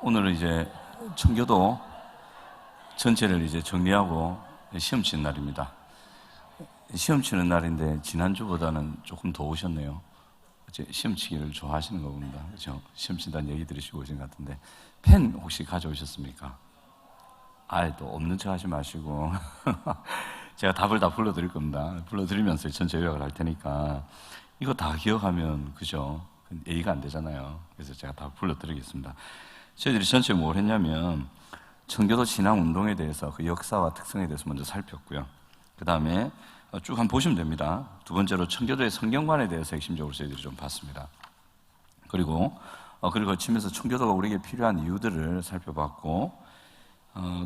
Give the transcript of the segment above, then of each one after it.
오늘은 이제 청교도 전체를 이제 정리하고 시험 치는 날입니다. 시험 치는 날인데 지난주보다는 조금 더 오셨네요. 이제 시험 치기를 좋아하시는 거 봅니다. 그렇죠? 시험 친다는 얘기 들으시고 오신 것 같은데 펜 혹시 가져오셨습니까? 아예 또 없는 척 하지 마시고 제가 답을 다 불러드릴 겁니다. 불러드리면서 전체 요약을 할 테니까 이거 다 기억하면 그죠? 예의가 안 되잖아요. 그래서 제가 다 불러드리겠습니다. 저희들이 전체 뭘 했냐면 청교도 진앙운동에 대해서 그 역사와 특성에 대해서 먼저 살폈고요. 그 다음에 쭉 한번 보시면 됩니다. 두 번째로 청교도의 성경관에 대해서 핵심적으로 저희들이 좀 봤습니다. 그리고 그걸 거치면서 청교도가 우리에게 필요한 이유들을 살펴봤고,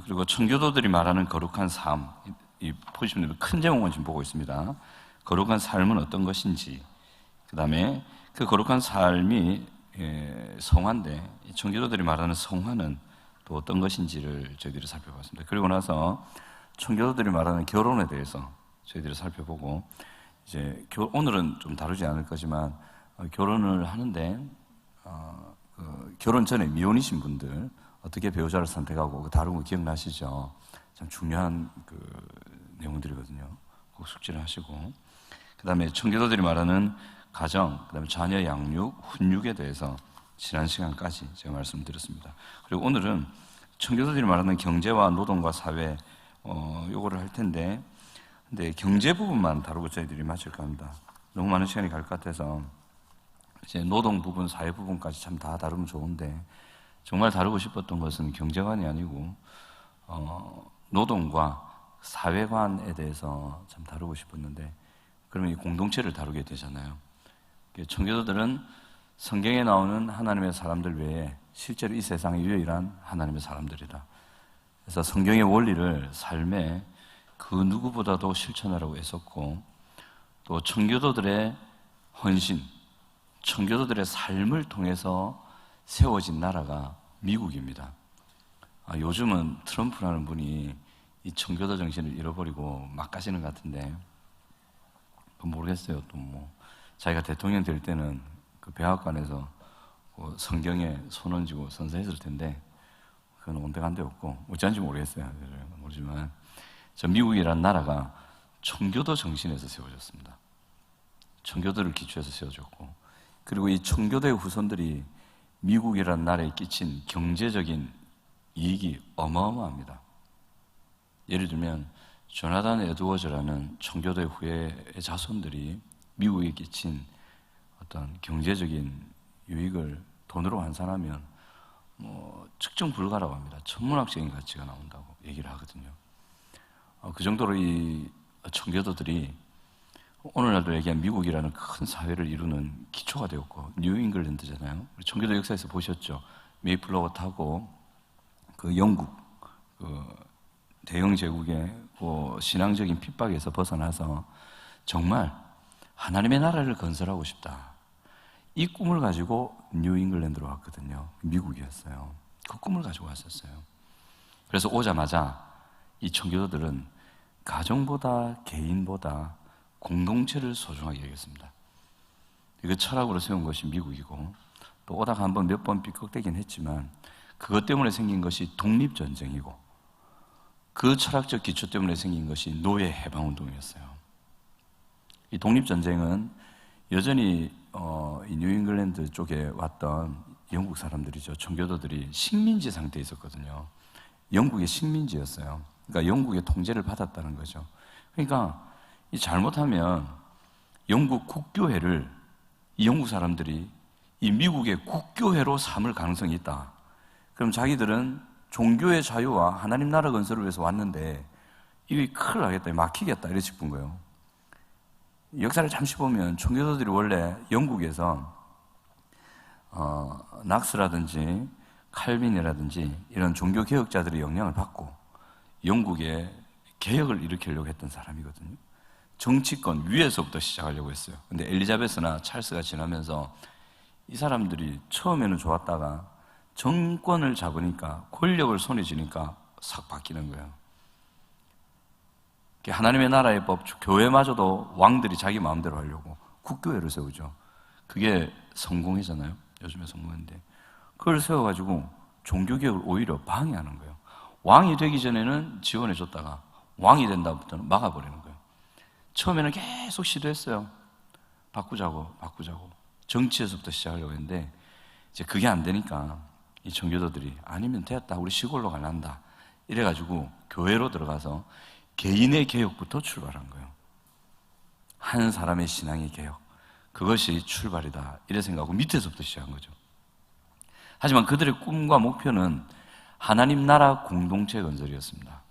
그리고 청교도들이 말하는 거룩한 삶, 이 보시면 큰 제목은 지금 보고 있습니다. 거룩한 삶은 어떤 것인지, 그 다음에 그 거룩한 삶이 성화인데 청교도들이 말하는 성화는 또 어떤 것인지를 저희들이 살펴봤습니다. 그리고 나서 청교도들이 말하는 결혼에 대해서 저희들이 살펴보고, 이제 오늘은 좀 다루지 않을 거지만 결혼을 하는데 결혼 전에 미혼이신 분들 어떻게 배우자를 선택하고 다룬 거 기억나시죠? 참 중요한 내용들이거든요. 꼭 숙지를 하시고, 그 다음에 청교도들이 말하는 가정, 그 다음에 자녀 양육, 훈육에 대해서 지난 시간까지 제가 말씀드렸습니다. 그리고 오늘은 청교도들이 말하는 경제와 노동과 사회, 요거를 할 텐데, 근데 경제 부분만 다루고 저희들이 마칠까 합니다. 너무 많은 시간이 갈 것 같아서 이제 노동 부분, 사회 부분까지 참 다 다루면 좋은데, 정말 다루고 싶었던 것은 경제관이 아니고 노동과 사회관에 대해서 참 다루고 싶었는데, 그러면 이 공동체를 다루게 되잖아요. 청교도들은 성경에 나오는 하나님의 사람들 외에 실제로 이 세상의 유일한 하나님의 사람들이다. 그래서 성경의 원리를 삶에 그 누구보다도 실천하라고 애썼고, 또 청교도들의 헌신, 청교도들의 삶을 통해서 세워진 나라가 미국입니다. 요즘은 트럼프라는 분이 이 청교도 정신을 잃어버리고 막 가시는 것 같은데, 모르겠어요. 또 자기가 대통령 될 때는 그 백악관에서 성경에 손 얹고 선서했을 텐데 그건 온데간데 없고 어찌한지 모르겠어요. 모르지만 저 미국이라는 나라가 청교도 정신에서 세워졌습니다. 청교도를 기초해서 세워졌고, 그리고 이 청교도의 후손들이 미국이라는 나라에 끼친 경제적인 이익이 어마어마합니다. 예를 들면 조나단 에드워즈라는 청교도의 후예의 자손들이 미국에 끼친 어떤 경제적인 유익을 돈으로 환산하면 측정 불가라고 합니다. 천문학적인 가치가 나온다고 얘기를 하거든요. 그 정도로 이 청교도들이 오늘날도 얘기한 미국이라는 큰 사회를 이루는 기초가 되었고, 뉴잉글랜드잖아요. 청교도 역사에서 보셨죠? 메이플라워 타고 그 영국 대영 제국의 신앙적인 핍박에서 벗어나서 정말 하나님의 나라를 건설하고 싶다, 이 꿈을 가지고 뉴잉글랜드로 왔거든요. 미국이었어요. 그 꿈을 가지고 왔었어요. 그래서 오자마자 이 청교도들은 가정보다 개인보다 공동체를 소중하게 여겼습니다. 이거 철학으로 세운 것이 미국이고, 또 오다가 한번 몇 번 삐걱대긴 했지만 그것 때문에 생긴 것이 독립전쟁이고, 그 철학적 기초 때문에 생긴 것이 노예 해방운동이었어요. 이 독립전쟁은 여전히 이 뉴잉글랜드 쪽에 왔던 영국 사람들이죠. 청교도들이 식민지 상태에 있었거든요. 영국의 식민지였어요. 그러니까 영국의 통제를 받았다는 거죠. 그러니까 이 잘못하면 영국 국교회를 이 영국 사람들이 이 미국의 국교회로 삼을 가능성이 있다. 그럼 자기들은 종교의 자유와 하나님 나라 건설을 위해서 왔는데 이게 큰일 나겠다, 막히겠다 이래 싶은 거예요. 역사를 잠시 보면 청교도들이 원래 영국에서 낙스라든지 칼빈이라든지 이런 종교 개혁자들의 영향을 받고 영국의 개혁을 일으키려고 했던 사람이거든요. 정치권 위에서부터 시작하려고 했어요. 근데 엘리자베스나 찰스가 지나면서 이 사람들이 처음에는 좋았다가 정권을 잡으니까, 권력을 손에 쥐니까 싹 바뀌는 거예요. 하나님의 나라의 법, 교회마저도 왕들이 자기 마음대로 하려고 국교회를 세우죠. 그게 성공이잖아요. 요즘에 성공인데 그걸 세워가지고 종교개혁을 오히려 방해하는 거예요. 왕이 되기 전에는 지원해 줬다가 왕이 된 다음부터는 막아버리는 거예요. 처음에는 계속 시도했어요. 바꾸자고. 정치에서부터 시작하려고 했는데 이제 그게 안 되니까 이 청교도들이 아니면 됐다, 우리 시골로 갈란다 이래가지고 교회로 들어가서 개인의 개혁부터 출발한 거예요. 한 사람의 신앙의 개혁, 그것이 출발이다 이래 생각하고 밑에서부터 시작한 거죠. 하지만 그들의 꿈과 목표는 하나님 나라 공동체 건설이었습니다.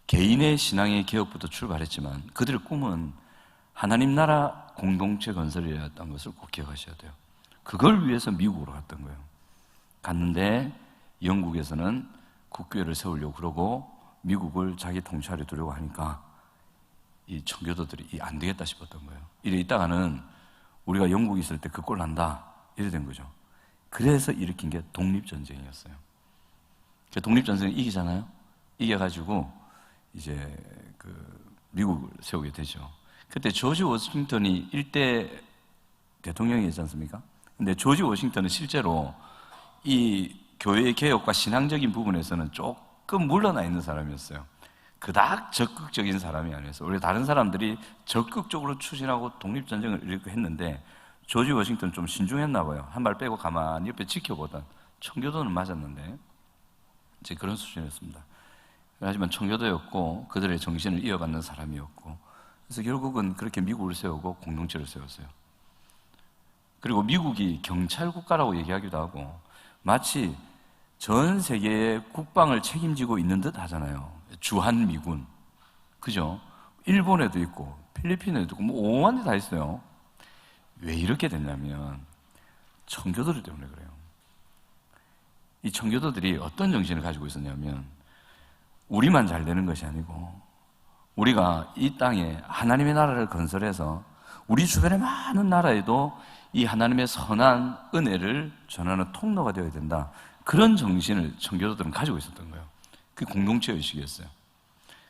개인의 신앙의 개혁부터 출발했지만 그들의 꿈은 하나님 나라 공동체 건설이었던 것을 꼭 기억하셔야 돼요. 그걸 위해서 미국으로 갔던 거예요. 갔는데 영국에서는 국교회를 세우려고 그러고 미국을 자기 통치하려 두려고 하니까 이 청교도들이 안 되겠다 싶었던 거예요. 이래 있다가는 우리가 영국에 있을 때 그 꼴 난다 이래 된 거죠. 그래서 일으킨 게 독립전쟁이었어요. 독립전쟁을 이기잖아요. 이겨가지고 이제 미국을 세우게 되죠. 그때 조지 워싱턴이 일대 대통령이었지 않습니까? 근데 조지 워싱턴은 실제로 이 교회 개혁과 신앙적인 부분에서는 조금 물러나 있는 사람이었어요. 그닥 적극적인 사람이 아니었어요. 원래 다른 사람들이 적극적으로 추진하고 독립전쟁을 이렇게 했는데 조지 워싱턴은 좀 신중했나 봐요. 한 발 빼고 가만히 옆에 지켜보던. 청교도는 맞았는데 이제 그런 수준이었습니다. 하지만 청교도였고 그들의 정신을 이어받는 사람이었고, 그래서 결국은 그렇게 미국을 세우고 공동체를 세웠어요. 그리고 미국이 경찰 국가라고 얘기하기도 하고 마치 전 세계의 국방을 책임지고 있는 듯 하잖아요. 주한미군, 그죠? 일본에도 있고 필리핀에도 있고 뭐 오만 데 다 있어요. 왜 이렇게 됐냐면 청교도들 때문에 그래요. 이 청교도들이 어떤 정신을 가지고 있었냐면 우리만 잘 되는 것이 아니고 우리가 이 땅에 하나님의 나라를 건설해서 우리 주변의 많은 나라에도 이 하나님의 선한 은혜를 전하는 통로가 되어야 된다. 그런 정신을 청교도들은 가지고 있었던 거예요. 그게 공동체 의식이었어요.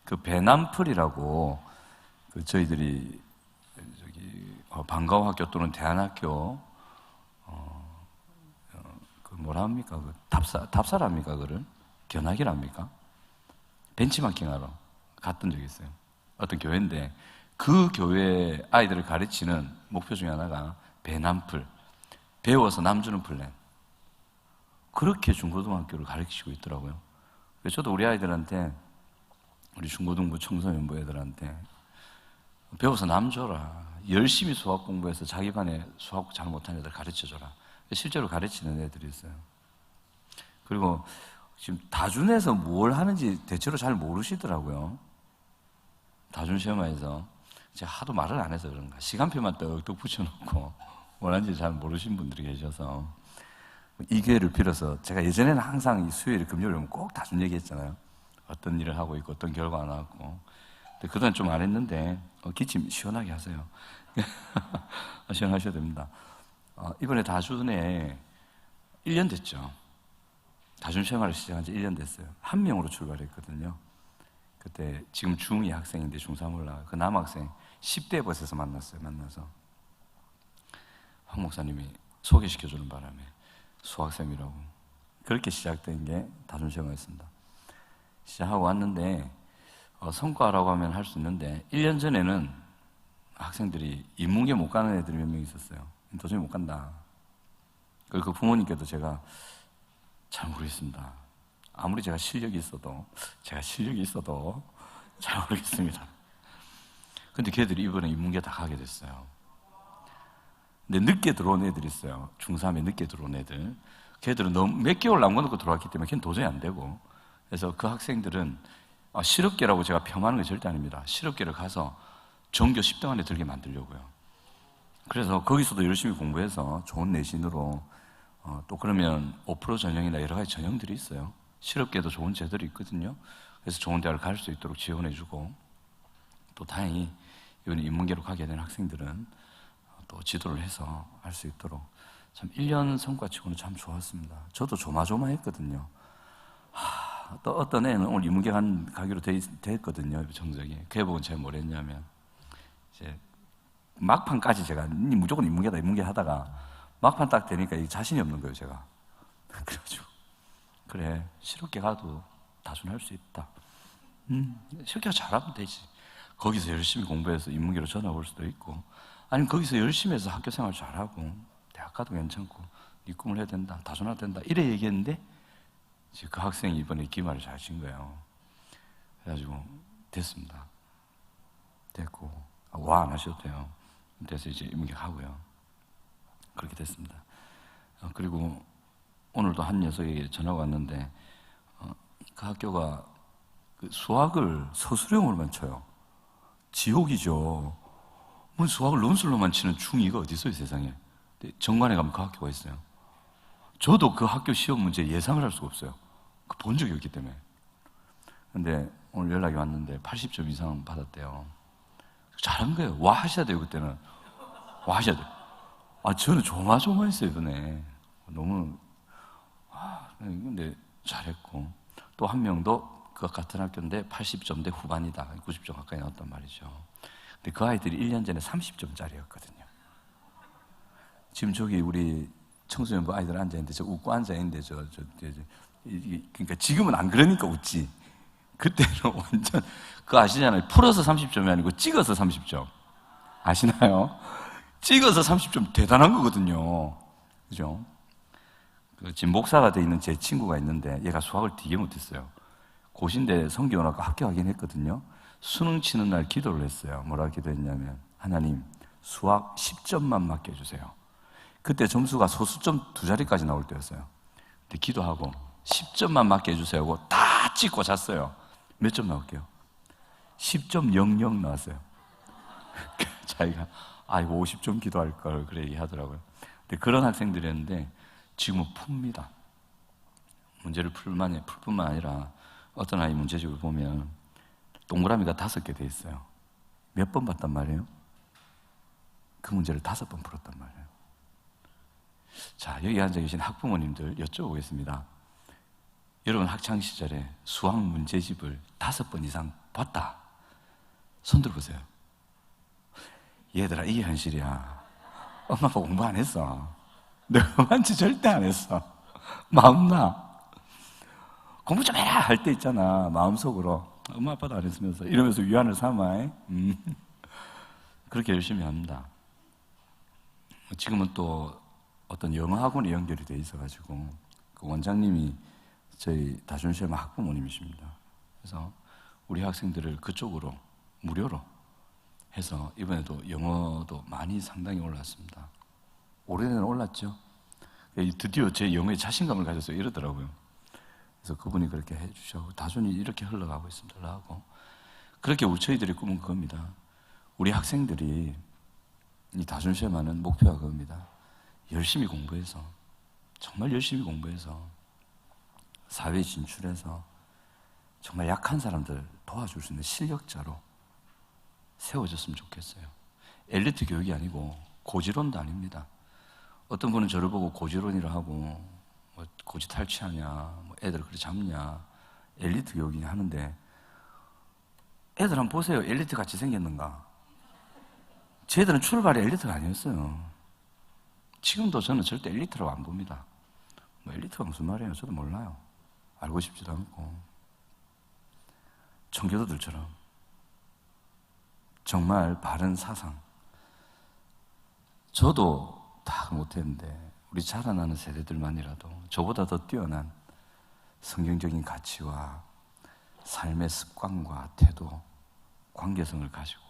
그 배남플이라고 저희들이 방과후학교 또는 대안학교 뭐라 합니까? 답사랍니까? 그를 견학이랍니까? 벤치마킹하러 갔던 적이 있어요. 어떤 교회인데 그 교회 아이들을 가르치는 목표 중에 하나가 배남플, 배워서 남 주는 플랜. 그렇게 중고등학교를 가르치고 있더라고요. 그래서 저도 우리 아이들한테, 우리 중고등부 청소년부 애들한테 배워서 남 줘라. 열심히 수학 공부해서 자기 반에 수학 잘 못하는 애들 가르쳐줘라. 실제로 가르치는 애들이 있어요. 그리고 지금 다준에서 뭘 하는지 대체로 잘 모르시더라고요. 다준 시험화에서 제가 하도 말을 안 해서 그런가 시간표만 떡떡 붙여놓고 뭘 하는지 잘 모르신 분들이 계셔서 이 기회를 빌어서 제가 예전에는 항상 이 수요일 금요일 오면 꼭 다준 얘기했잖아요. 어떤 일을 하고 있고 어떤 결과가 나왔고. 근데 그동안 좀 안 했는데 기침 시원하게 하세요. 시원하셔야 됩니다. 이번에 다준에 1년 됐죠. 다준 생활을 시작한 지 1년 됐어요. 한 명으로 출발했거든요. 그때 지금 중2 학생인데 중3 올라가 그 남학생 10대 버스에서 만나서 황 목사님이 소개시켜주는 바람에 수학쌤이라고 그렇게 시작된 게 다준 생활이었습니다. 시작하고 왔는데 성과라고 하면 할 수 있는데 1년 전에는 학생들이 인문계 못 가는 애들이 몇 명 있었어요. 도저히 못 간다. 그리고 그 부모님께도 제가 잘 모르겠습니다. 아무리 제가 실력이 있어도 잘 모르겠습니다. 근데 걔들이 이번에 인문계 다 가게 됐어요. 근데 늦게 들어온 애들이 있어요. 중3에 늦게 들어온 애들. 걔들은 너무 몇 개월 남겨놓고 들어왔기 때문에 걔는 도저히 안 되고. 그래서 그 학생들은 실업계라고 제가 폄하하는 게 절대 아닙니다. 실업계를 가서 전교 10등 안에 들게 만들려고요. 그래서 거기서도 열심히 공부해서 좋은 내신으로 또 그러면 5% 전형이나 여러 가지 전형들이 있어요. 실업계도 좋은 제도들이 있거든요. 그래서 좋은 대학을 갈 수 있도록 지원해주고 또 다행히 이번에 인문계로 가게 된 학생들은 또 지도를 해서 할 수 있도록 참 1년 성과치고는 참 좋았습니다. 저도 조마조마했거든요. 또 어떤 애는 오늘 인문계 가기로 됐거든요. 정적이. 그애 보고 제가 뭘 했냐면 이제 막판까지 제가 무조건 인문계다 인문계 하다가 막판 딱 되니까 자신이 없는 거예요. 제가. 그래가지고 그래, 실업계 가도 다준할 수 있다. 실업계 잘하면 되지. 거기서 열심히 공부해서 인문계로 전학 올 수도 있고, 아니면 거기서 열심히 해서 학교 생활 잘하고 대학 가도 괜찮고 네 꿈을 해야 된다, 다준해야 된다, 이래 얘기했는데 지금 그 학생이 이번에 기말을 잘 친 거예요. 그래가지고 됐습니다. 됐고, 와 안 하셔도 돼요. 그래서 이제 인문계 가고요. 그렇게 됐습니다. 그리고 오늘도 한 녀석에게 전화가 왔는데 그 학교가 그 수학을 서술형으로만 쳐요. 지옥이죠. 뭐 수학을 논술로만 치는 중2가 어디 있어요, 세상에. 정관에 가면 그 학교가 있어요. 저도 그 학교 시험 문제 예상을 할 수가 없어요. 본 적이 없기 때문에. 근데 오늘 연락이 왔는데 80점 이상 받았대요. 잘한 거예요. 와 하셔야 돼요, 그때는. 와 하셔야 돼요. 저는 조마조마했어요, 이번에. 너무, 근데 잘했고. 또 한 명도 그 같은 학교인데 80점대 후반이다. 90점 가까이 나왔단 말이죠. 근데 그 아이들이 1년 전에 30점짜리였거든요. 지금 저기 우리 청소년부 아이들 앉아있는데, 저 웃고 앉아있는데, 그러니까 지금은 안 그러니까 웃지. 그때는 완전, 그거 아시잖아요. 풀어서 30점이 아니고 찍어서 30점. 아시나요? 찍어서 30점 대단한 거거든요. 그죠? 지금 목사가 돼 있는 제 친구가 있는데 얘가 수학을 되게 못했어요. 고신대 성경학과 합격하긴 했거든요. 수능 치는 날 기도를 했어요. 뭐라 기도했냐면, 하나님 수학 10점만 맡겨주세요. 그때 점수가 소수점 2자리까지 나올 때였어요. 근데 기도하고 10점만 맡겨주세요 하고 다 찍고 잤어요. 몇 점 나올게요? 10.00 나왔어요. 자기가 이거 50점 기도할 걸 그래 얘기하더라고요. 근데 그런 학생들이었는데 지금은 풉니다. 문제를 풀 뿐만 아니라 어떤 아이 문제집을 보면 동그라미가 5개 돼 있어요. 몇 번 봤단 말이에요? 그 문제를 5번 풀었단 말이에요. 자, 여기 앉아 계신 학부모님들 여쭤보겠습니다. 여러분 학창시절에 수학 문제집을 5번 이상 봤다? 손 들어보세요. 얘들아, 이게 현실이야. 엄마 아빠 공부 안 했어. 너만치 절대 안 했어. 마음나. 공부 좀 해라 할 때 있잖아. 마음속으로 엄마 아빠도 안 했으면서 이러면서 위안을 삼아. 그렇게 열심히 합니다. 지금은 또 어떤 영어 학원에 연결이 돼 있어가지고 그 원장님이 저희 다준시험 학부모님이십니다. 그래서 우리 학생들을 그쪽으로 무료로 해서 이번에도 영어도 많이 상당히 올랐습니다. 올해는 올랐죠. 드디어 제 영어에 자신감을 가졌어요. 이러더라고요. 그래서 그분이 그렇게 해주셔서 다준이 이렇게 흘러가고 있습니다. 흘러가고. 그렇게 저희들이 꿈은 그겁니다. 우리 학생들이 이 다준시험하는 목표가 그겁니다. 열심히 공부해서, 정말 열심히 공부해서 사회에 진출해서 정말 약한 사람들 도와줄 수 있는 실력자로 세워졌으면 좋겠어요. 엘리트 교육이 아니고 고지론도 아닙니다. 어떤 분은 저를 보고 고지론이라 하고 뭐 고지 탈취하냐, 뭐 애들을 그렇게 잡냐, 엘리트 교육이냐 하는데 애들 한번 보세요. 엘리트 같이 생겼는가? 쟤들은 출발이 엘리트가 아니었어요. 지금도 저는 절대 엘리트라고 안 봅니다. 뭐 엘리트가 무슨 말이에요? 저도 몰라요. 알고 싶지도 않고. 청교도들처럼 정말 바른 사상. 저도 다 못했는데 우리 자라나는 세대들만이라도 저보다 더 뛰어난 성경적인 가치와 삶의 습관과 태도, 관계성을 가지고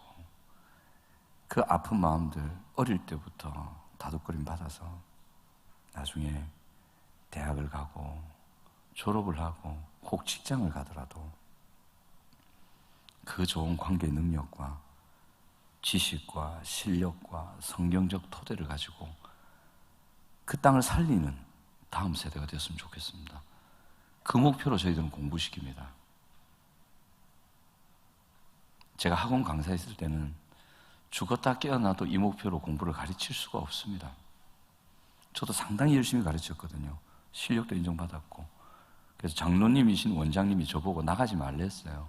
그 아픈 마음들 어릴 때부터 다독거림 받아서 나중에 대학을 가고 졸업을 하고 혹 직장을 가더라도 그 좋은 관계 능력과 지식과 실력과 성경적 토대를 가지고 그 땅을 살리는 다음 세대가 되었으면 좋겠습니다. 그 목표로 저희들은 공부시킵니다. 제가 학원 강사했을 때는 죽었다 깨어나도 이 목표로 공부를 가르칠 수가 없습니다. 저도 상당히 열심히 가르쳤거든요. 실력도 인정받았고. 그래서 장로님이신 원장님이 저보고 나가지 말랬어요.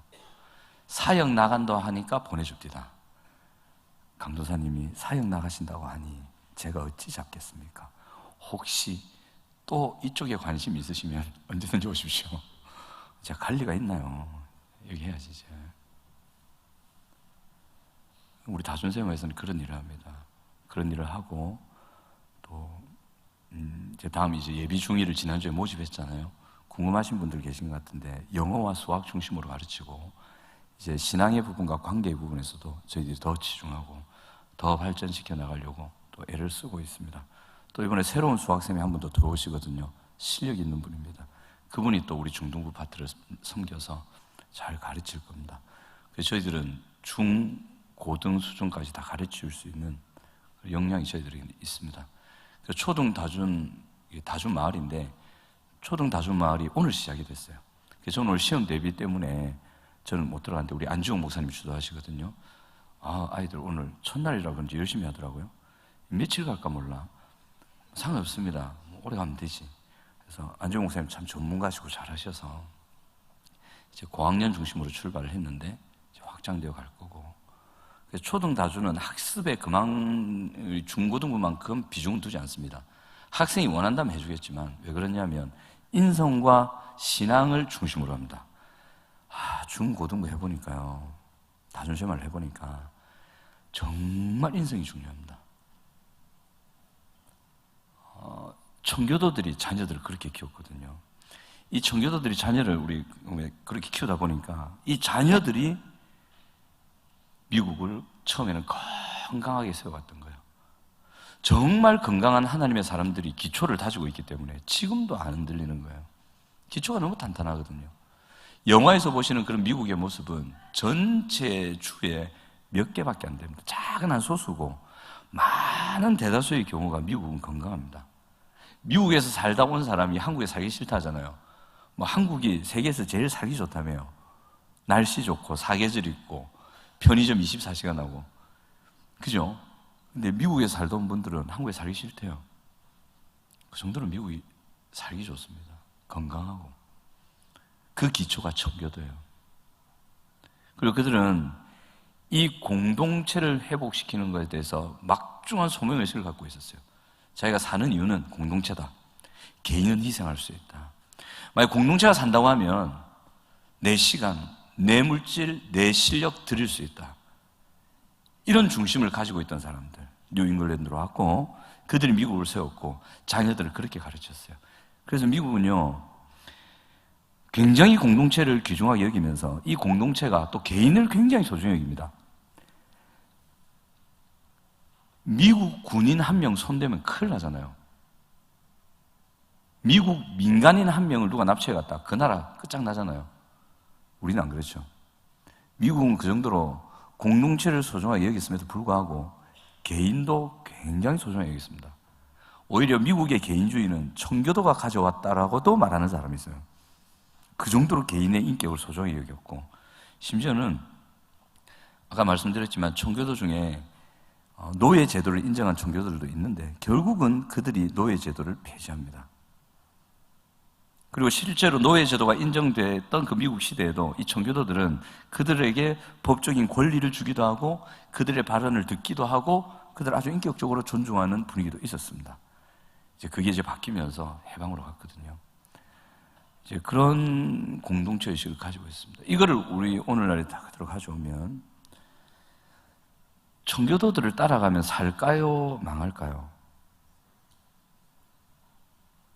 사역 나간다 하니까 보내줍디다. 강도사님이 사역 나가신다고 하니 제가 어찌 잡겠습니까? 혹시 또 이쪽에 관심 있으시면 언제든지 오십시오. 제가 갈 리가 있나요? 얘기해야지 이제. 우리 다준생활에서는 그런 일을 합니다. 그런 일을 하고 또 이제 다음 이제 예비 중위를 지난주에 모집했잖아요. 궁금하신 분들 계신 것 같은데 영어와 수학 중심으로 가르치고 이제 신앙의 부분과 관계의 부분에서도 저희들이 더 치중하고 더 발전시켜 나가려고 또 애를 쓰고 있습니다. 또 이번에 새로운 수학생이 한 분 더 들어오시거든요. 실력 있는 분입니다. 그분이 또 우리 중등부 파트를 섬겨서 잘 가르칠 겁니다. 그래서 저희들은 중, 고등 수준까지 다 가르칠 수 있는 역량이 저희들에게 있습니다. 그래서 초등 다준 마을인데 초등 다준 마을이 오늘 시작이 됐어요. 그래서 저는 오늘 시험 대비 때문에 저는 못 들어갔는데 우리 안지홍 목사님이 주도하시거든요. 아이들 오늘 첫날이라 그런지 열심히 하더라고요. 며칠 갈까 몰라. 상관없습니다. 오래 가면 되지. 그래서 안지홍 목사님 참 전문가시고 잘하셔서 이제 고학년 중심으로 출발을 했는데 이제 확장되어 갈 거고. 그래서 초등 다주는 학습에 중고등부만큼 비중은 두지 않습니다. 학생이 원한다면 해주겠지만 왜 그러냐면 인성과 신앙을 중심으로 합니다. 중고등부 해보니까요, 다준생활을 해보니까 정말 인성이 중요합니다. 청교도들이 자녀들을 그렇게 키웠거든요. 이 청교도들이 자녀를 우리 그렇게 키우다 보니까 이 자녀들이 미국을 처음에는 건강하게 세워갔던 거예요. 정말 건강한 하나님의 사람들이 기초를 다지고 있기 때문에 지금도 안 흔들리는 거예요. 기초가 너무 탄탄하거든요. 영화에서 보시는 그런 미국의 모습은 전체 주에 몇 개밖에 안 됩니다. 작은 한 소수고 많은 대다수의 경우가 미국은 건강합니다. 미국에서 살다 온 사람이 한국에 살기 싫다 하잖아요. 한국이 세계에서 제일 살기 좋다며요. 날씨 좋고 사계절 있고 편의점 24시간 하고, 그죠? 근데 미국에 살다 온 분들은 한국에 살기 싫대요. 그 정도로 미국이 살기 좋습니다. 건강하고. 그 기초가 청교도예요. 그리고 그들은 이 공동체를 회복시키는 것에 대해서 막중한 소명의식을 갖고 있었어요. 자기가 사는 이유는 공동체다. 개인은 희생할 수 있다. 만약 공동체가 산다고 하면 내 시간, 내 물질, 내 실력 드릴 수 있다. 이런 중심을 가지고 있던 사람들, 뉴잉글랜드로 왔고 그들이 미국을 세웠고 자녀들을 그렇게 가르쳤어요. 그래서 미국은요, 굉장히 공동체를 귀중하게 여기면서 이 공동체가 또 개인을 굉장히 소중히 여깁니다. 미국 군인 한 명 손대면 큰일 나잖아요. 미국 민간인 한 명을 누가 납치해갔다, 그 나라 끝장나잖아요. 우리는 안 그렇죠. 미국은 그 정도로 공동체를 소중하게 여겼음에도 불구하고 개인도 굉장히 소중하게 여겼습니다. 오히려 미국의 개인주의는 청교도가 가져왔다라고도 말하는 사람이 있어요. 그 정도로 개인의 인격을 소중히 여겼고, 심지어는 아까 말씀드렸지만 청교도 중에 노예 제도를 인정한 청교도들도 있는데 결국은 그들이 노예 제도를 폐지합니다. 그리고 실제로 노예 제도가 인정됐던 그 미국 시대에도 이 청교도들은 그들에게 법적인 권리를 주기도 하고 그들의 발언을 듣기도 하고 그들을 아주 인격적으로 존중하는 분위기도 있었습니다. 그게 이제 바뀌면서 해방으로 갔거든요. 이제 그런 공동체 의식을 가지고 있습니다. 이거를 우리 오늘날에 다 그대로 가져오면 청교도들을 따라가면 살까요? 망할까요?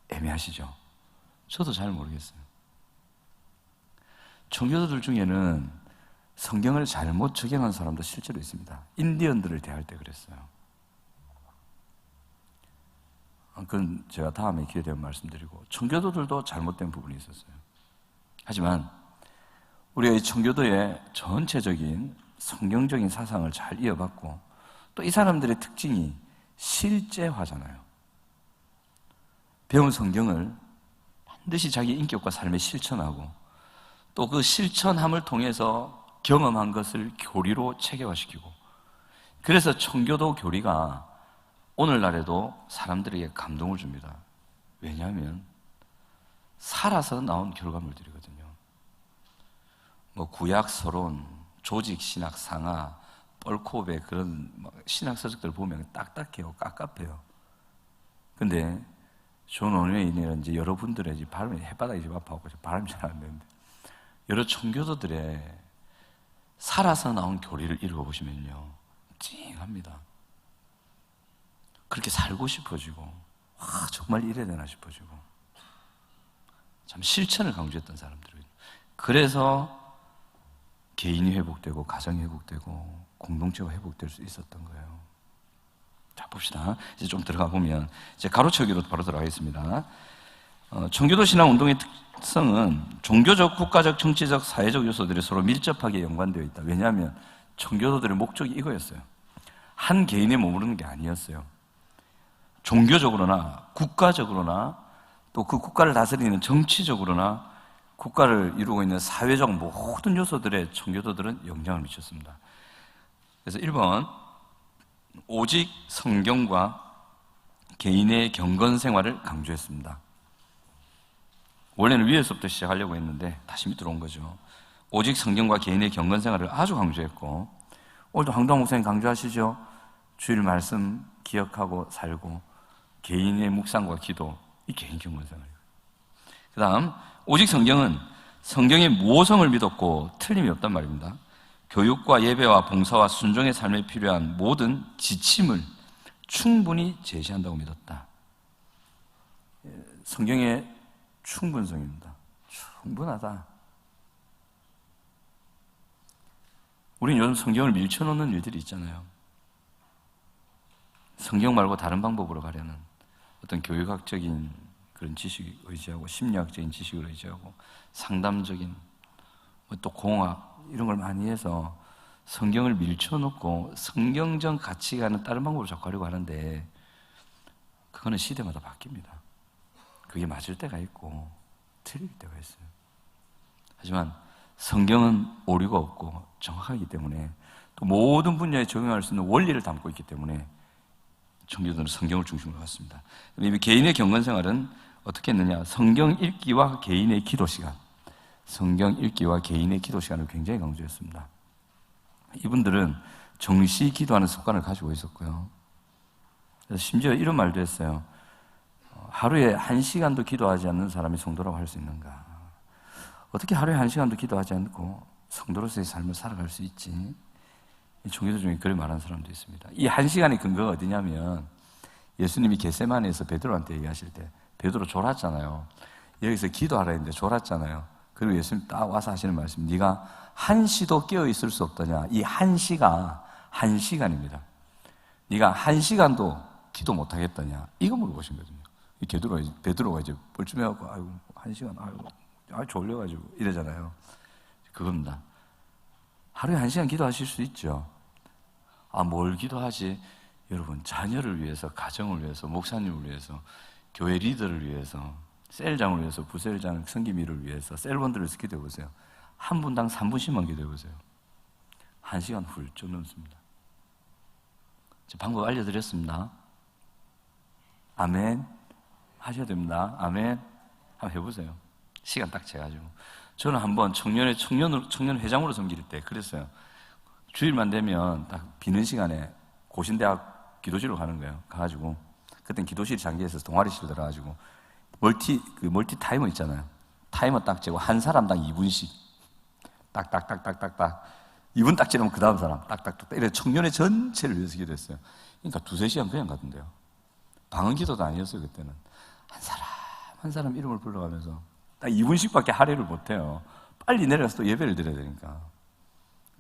애매하시죠? 저도 잘 모르겠어요. 청교도들 중에는 성경을 잘못 적용한 사람도 실제로 있습니다. 인디언들을 대할 때 그랬어요. 그건 제가 다음에 기회 되면 말씀드리고, 청교도들도 잘못된 부분이 있었어요. 하지만 우리가 이 청교도의 전체적인 성경적인 사상을 잘 이어받고, 또 이 사람들의 특징이 실제화잖아요. 배운 성경을 반드시 자기 인격과 삶에 실천하고 또 그 실천함을 통해서 경험한 것을 교리로 체계화시키고, 그래서 청교도 교리가 오늘날에도 사람들에게 감동을 줍니다. 왜냐하면 살아서 나온 결과물들이거든요. 구약 서론, 조직 신학 상하, 뻘코베 그런 신학 서적들 보면 딱딱해요, 깝깝해요. 근데 존 원웨이는 이제 여러분들의 이제 발음이 햇바닥이 좀 아파하고 발음이 잘 안 되는데, 여러 청교도들의 살아서 나온 교리를 읽어보시면요, 찡합니다. 그렇게 살고 싶어지고, 와, 정말 이래야 되나 싶어지고, 참 실천을 강조했던 사람들이에요. 그래서 개인이 회복되고, 가정이 회복되고, 공동체가 회복될 수 있었던 거예요. 자, 봅시다. 이제 좀 들어가 보면, 이제 가로채기로 바로 들어가겠습니다. 청교도 신앙 운동의 특성은 종교적, 국가적, 정치적, 사회적 요소들이 서로 밀접하게 연관되어 있다. 왜냐하면 청교도들의 목적이 이거였어요. 한 개인에 머무르는 게 아니었어요. 종교적으로나 국가적으로나 또 그 국가를 다스리는 정치적으로나 국가를 이루고 있는 사회적 모든 요소들에 청교도들은 영향을 미쳤습니다. 그래서 1번, 오직 성경과 개인의 경건 생활을 강조했습니다. 원래는 위에서부터 시작하려고 했는데 다시 밑으로 온 거죠. 오직 성경과 개인의 경건 생활을 아주 강조했고, 오늘도 황도환 목사님 강조하시죠. 주일 말씀 기억하고 살고 개인의 묵상과 기도, 이 개인 경건 생활이에요. 그 다음, 오직 성경은 성경의 모성을 믿었고 틀림이 없단 말입니다. 교육과 예배와 봉사와 순종의 삶에 필요한 모든 지침을 충분히 제시한다고 믿었다. 성경의 충분성입니다. 충분하다. 우리는 요즘 성경을 밀쳐놓는 일들이 있잖아요. 성경 말고 다른 방법으로 가려는 어떤 교육학적인 그런 지식을 의지하고, 심리학적인 지식을 의지하고, 상담적인 또 공학 이런 걸 많이 해서 성경을 밀쳐놓고 성경적 가치관은 다른 방법으로 자꾸 하려고 하는데, 그거는 시대마다 바뀝니다. 그게 맞을 때가 있고 틀릴 때가 있어요. 하지만 성경은 오류가 없고 정확하기 때문에, 또 모든 분야에 적용할 수 있는 원리를 담고 있기 때문에 청교도는 성경을 중심으로 갔습니다. 개인의 경건 생활은 어떻게 했느냐? 성경 읽기와 개인의 기도 시간, 성경 읽기와 개인의 기도 시간을 굉장히 강조했습니다. 이분들은 정시 기도하는 습관을 가지고 있었고요. 그래서 심지어 이런 말도 했어요. 하루에 1시간도 기도하지 않는 사람이 성도라고 할 수 있는가? 어떻게 하루에 1시간도 기도하지 않고 성도로서의 삶을 살아갈 수 있지? 종교도 중에 그렇게 말하는 사람도 있습니다. 이 1시간의 근거가 어디냐면, 예수님이 겟세마네에서 베드로한테 얘기하실 때 베드로 졸았잖아요. 여기서 기도하라 했는데 졸았잖아요. 그리고 예수님 딱 와서 하시는 말씀, 네가 1시도 깨어있을 수 없더냐? 이 1시가 1시간입니다. 네가 1시간도 기도 못하겠더냐? 이거 물어보신 거거든요. 베드로가 이제 뻘쭘해갖고, 아이고, 1시간, 아이고, 졸려가지고 이러잖아요. 그겁니다. 하루에 1시간 기도하실 수 있죠. 뭘 기도하지? 여러분, 자녀를 위해서, 가정을 위해서, 목사님을 위해서, 교회 리더를 위해서, 셀장을 위해서, 부셀장, 성기미를 위해서, 셀원들을 기도해보세요. 한 분당 3분씩만 기도해보세요. 1시간 훌쩍 넘습니다. 방법 알려드렸습니다. 아멘. 하셔야 됩니다. 아멘. 한번 해보세요. 시간 딱 재가지고. 저는 한번 청년 회장으로 섬길 때 그랬어요. 주일만 되면 딱 비는 시간에 고신대학 기도실로 가는 거예요. 가가지고, 그땐 기도실이 잠겨있어서 동아리실 들어가지고, 멀티 타이머 있잖아요. 타이머 딱 재고, 한 사람당 2분씩. 딱딱딱딱딱딱. 2분 딱 지나면 그 다음 사람. 딱딱딱. 이래 청년회 전체를 위해서 기도했어요. 그러니까 2-3시간 그냥 가던데요. 방언 기도도 아니었어요, 그때는. 한 사람 이름을 불러가면서 딱 2분씩밖에 할애를 못해요. 빨리 내려가서 또 예배를 드려야 되니까.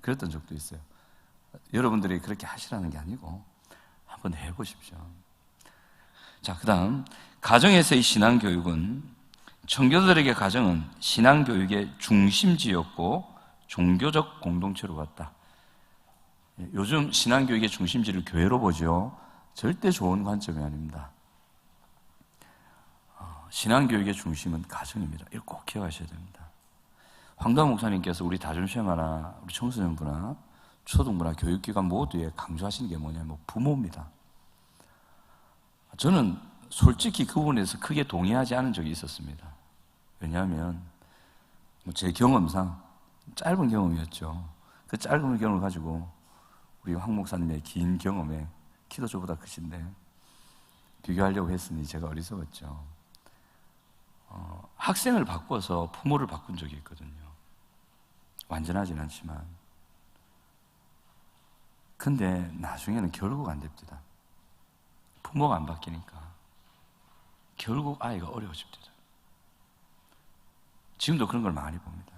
그랬던 적도 있어요. 여러분들이 그렇게 하시라는 게 아니고 한번 해보십시오. 자, 그 다음, 가정에서의 신앙교육은, 청교도들에게 가정은 신앙교육의 중심지였고 종교적 공동체로 갔다. 요즘 신앙교육의 중심지를 교회로 보죠. 절대 좋은 관점이 아닙니다. 신앙교육의 중심은 가정입니다. 이걸 꼭 기억하셔야 됩니다. 황도환 목사님께서 우리 다중시험하나, 우리 청소년부나, 초등부나 교육기관 모두에 강조하시는 게 뭐냐면 부모입니다. 저는 솔직히 그 부분에서 크게 동의하지 않은 적이 있었습니다. 왜냐하면 제 경험상 짧은 경험이었죠. 그 짧은 경험을 가지고 우리 황 목사님의 긴 경험에, 키도 저보다 크신데 비교하려고 했으니 제가 어리석었죠. 학생을 바꿔서 부모를 바꾼 적이 있거든요. 완전하진 않지만. 근데 나중에는 결국 안 됩니다. 부모가 안 바뀌니까 결국 아이가 어려워집니다. 지금도 그런 걸 많이 봅니다.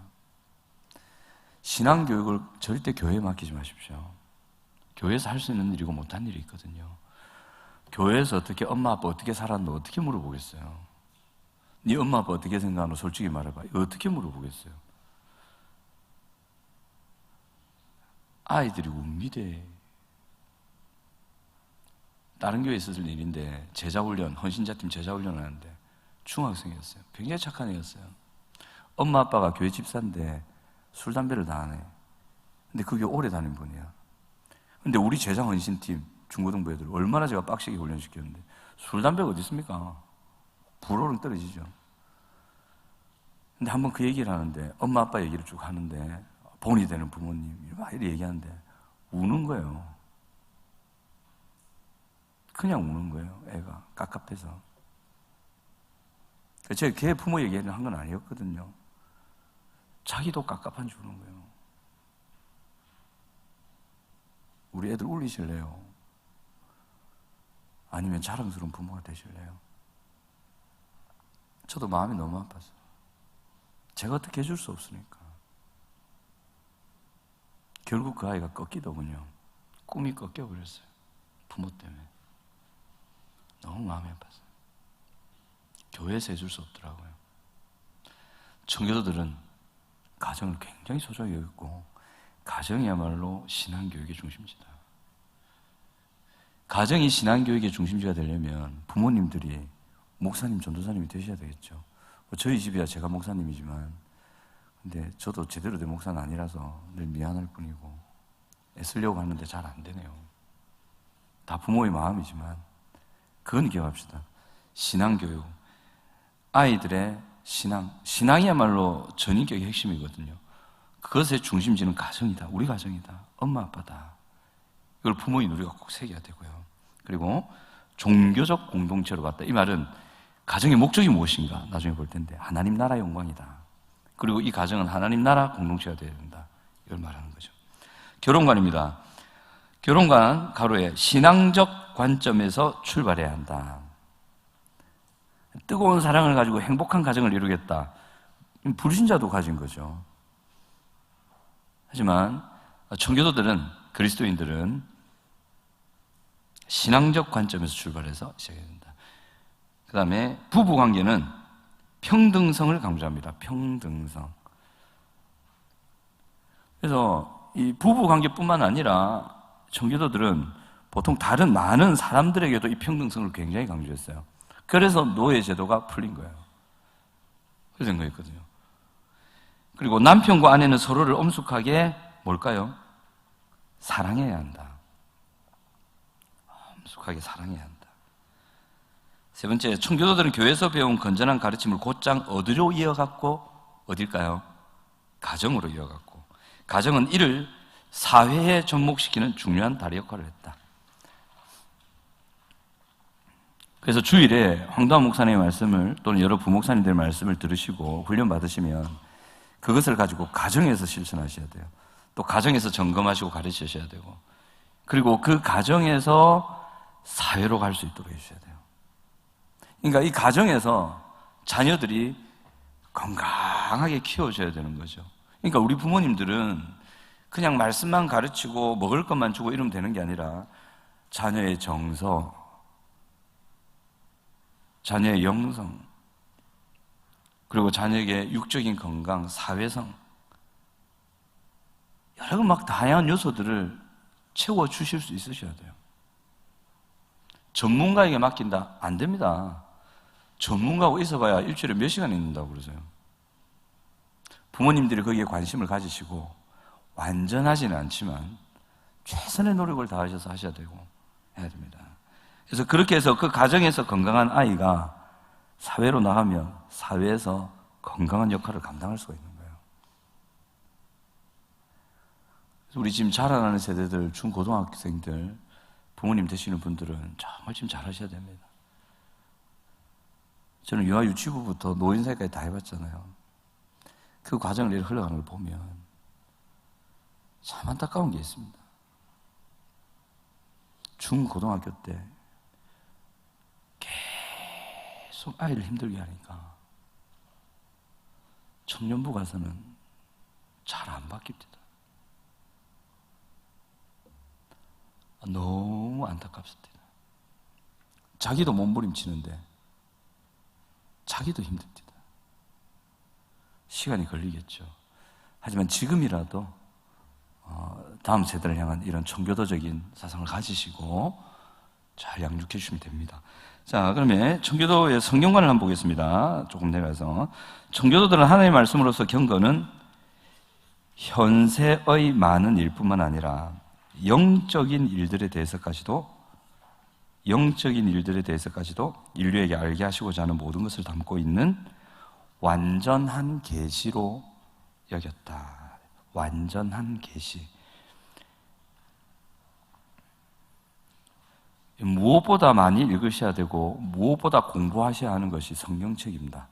신앙교육을 절대 교회에 맡기지 마십시오. 교회에서 할 수 있는 일이고 못한 일이 있거든요. 교회에서 어떻게 엄마 아빠 어떻게 살았노 어떻게 물어보겠어요? 네 엄마 아빠 어떻게 생각하노 솔직히 말해봐. 어떻게 물어보겠어요? 아이들이 웁니다. 다른 교회에 있었을 일인데 제자훈련, 헌신자팀 제자훈련을 하는데 중학생이었어요. 굉장히 착한 애였어요. 엄마 아빠가 교회 집사인데 술, 담배를 다 안 해. 근데 그게 오래 다닌 분이야. 근데 우리 제자 헌신팀 중고등부 애들 얼마나 제가 빡시게 훈련시켰는데 술, 담배가 어디 있습니까? 불호는 떨어지죠. 근데 한번 그 얘기를 하는데 엄마 아빠 얘기를 쭉 하는데 본이 되는 부모님 막 이렇게 얘기하는데 우는 거예요. 그냥 우는 거예요. 애가 깝깝해서. 제가 걔 부모 얘기를 한 건 아니었거든요. 자기도 깝깝한지 우는 거예요. 우리 애들 울리실래요? 아니면 자랑스러운 부모가 되실래요? 저도 마음이 너무 아팠어요. 제가 어떻게 해줄 수 없으니까. 결국 그 아이가 꺾이더군요. 꿈이 꺾여버렸어요. 부모 때문에. 너무 마음이 아팠어요. 교회에서 해줄 수 없더라고요. 청교도들은 가정을 굉장히 소중히 여겼고 가정이야말로 신앙교육의 중심지다. 가정이 신앙교육의 중심지가 되려면 부모님들이 목사님, 전도사님이 되셔야 되겠죠. 저희 집이야 제가 목사님이지만 근데 저도 제대로 된 목사는 아니라서 늘 미안할 뿐이고 애쓰려고 하는데 잘 안 되네요. 다 부모의 마음이지만 그건 기억합시다. 신앙교육, 아이들의 신앙이야말로 전인격의 핵심이거든요. 그것의 중심지는 가정이다. 우리 가정이다. 엄마 아빠다. 이걸 부모인 우리가 꼭 새겨야 되고요. 그리고 종교적 공동체로 갔다. 이 말은 가정의 목적이 무엇인가 나중에 볼 텐데 하나님 나라의 영광이다. 그리고 이 가정은 하나님 나라 공동체가 되어야 된다. 이걸 말하는 거죠. 결혼관입니다. 결혼관 가로에 신앙적 관점에서 출발해야 한다. 뜨거운 사랑을 가지고 행복한 가정을 이루겠다. 불신자도 가진 거죠. 하지만 청교도들은, 그리스도인들은 신앙적 관점에서 출발해서 시작해야 된다. 그 다음에 부부관계는 평등성을 강조합니다. 평등성. 그래서 이 부부관계뿐만 아니라 청교도들은 보통 다른 많은 사람들에게도 이 평등성을 굉장히 강조했어요. 그래서 노예제도가 풀린 거예요. 그 생각했거든요. 그리고 남편과 아내는 서로를 엄숙하게 뭘까요? 사랑해야 한다. 엄숙하게 사랑해야 한다. 세 번째, 청교도들은 교회에서 배운 건전한 가르침을 곧장 어디로 이어갔고 어딜까요? 가정으로 이어갔고 가정은 이를 사회에 접목시키는 중요한 다리 역할을 했다. 그래서 주일에 황도한 목사님의 말씀을 또는 여러 부목사님들의 말씀을 들으시고 훈련 받으시면 그것을 가지고 가정에서 실천하셔야 돼요. 또 가정에서 점검하시고 가르치셔야 되고 그리고 그 가정에서 사회로 갈 수 있도록 해주셔야 돼요. 그러니까 이 가정에서 자녀들이 건강하게 키워져야 되는 거죠. 그러니까 우리 부모님들은 그냥 말씀만 가르치고 먹을 것만 주고 이러면 되는 게 아니라 자녀의 정서, 자녀의 영성, 그리고 자녀에게 육적인 건강, 사회성, 여러 막 다양한 요소들을 채워주실 수 있으셔야 돼요. 전문가에게 맡긴다? 안 됩니다. 전문가하고 있어봐야 일주일에 몇 시간 있는다고 그러세요. 부모님들이 거기에 관심을 가지시고 완전하지는 않지만 최선의 노력을 다하셔서 하셔야 되고 해야 됩니다. 그래서 그렇게 해서 그 가정에서 건강한 아이가 사회로 나가면 사회에서 건강한 역할을 감당할 수가 있는 거예요. 그래서 우리 지금 자라나는 세대들, 중고등학생들, 부모님 되시는 분들은 정말 지금 잘하셔야 됩니다. 저는 유아 유치부부터 노인사회까지 다 해봤잖아요. 그 과정을 이렇게 흘러가는 걸 보면 참 안타까운 게 있습니다. 중고등학교 때 계속 아이를 힘들게 하니까 청년부 가서는 잘 안 바뀝니다. 너무 안타깝습니다. 자기도 몸부림치는데 자기도 힘듭니다. 시간이 걸리겠죠. 하지만 지금이라도 다음 세대를 향한 이런 청교도적인 사상을 가지시고 잘 양육해 주시면 됩니다. 자, 그러면 청교도의 성경관을 한번 보겠습니다. 조금 내려가서. 청교도들은 하나님의 말씀으로서 경건은 현세의 많은 일뿐만 아니라 영적인 일들에 대해서까지도 인류에게 알게 하시고자 하는 모든 것을 담고 있는 완전한 계시로 여겼다. 완전한 계시. 무엇보다 많이 읽으셔야 되고 무엇보다 공부하셔야 하는 것이 성경책입니다.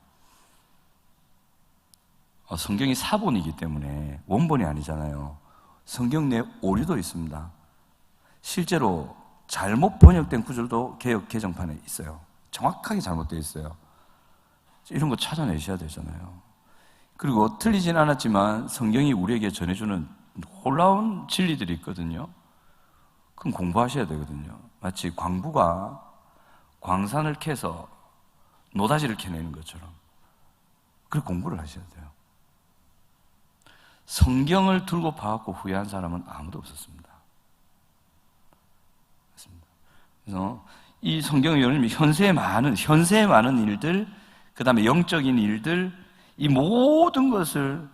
성경이 사본이기 때문에 원본이 아니잖아요. 성경 내에 오류도 있습니다. 실제로 잘못 번역된 구절도 개역 개정판에 있어요. 정확하게 잘못되어 있어요. 이런 거 찾아내셔야 되잖아요. 그리고 틀리진 않았지만 성경이 우리에게 전해주는 놀라운 진리들이 있거든요. 그럼 공부하셔야 되거든요. 마치 광부가 광산을 캐서 노다지를 캐내는 것처럼 그렇게 공부를 하셔야 돼요. 성경을 들고 봐갖고 후회한 사람은 아무도 없었습니다. 그래서 이 성경의 열림이 현세에 많은 일들, 그 다음에 영적인 일들, 이 모든 것을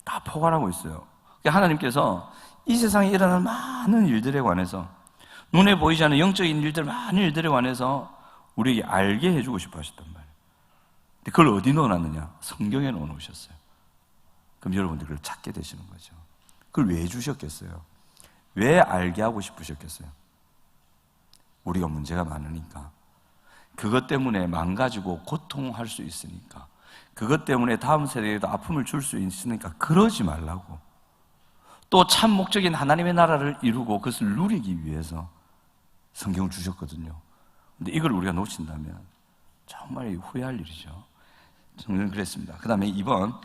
다 포괄하고 있어요. 그러니까 하나님께서 이 세상에 일어나는 많은 일들에 관해서, 눈에 보이지 않는 영적인 일들, 많은 일들에 관해서 우리에게 알게 해주고 싶어 하셨단 말이에요. 근데 그걸 어디 넣어놨느냐? 성경에 넣어놓으셨어요. 그럼 여러분들이 그걸 찾게 되시는 거죠. 그걸 왜 주셨겠어요? 왜 알게 하고 싶으셨겠어요? 우리가 문제가 많으니까, 그것 때문에 망가지고 고통할 수 있으니까, 그것 때문에 다음 세대에도 아픔을 줄 수 있으니까 그러지 말라고, 또 참 목적인 하나님의 나라를 이루고 그것을 누리기 위해서 성경을 주셨거든요. 근데 이걸 우리가 놓친다면 정말 후회할 일이죠. 성경은 그랬습니다. 그 다음에 2번,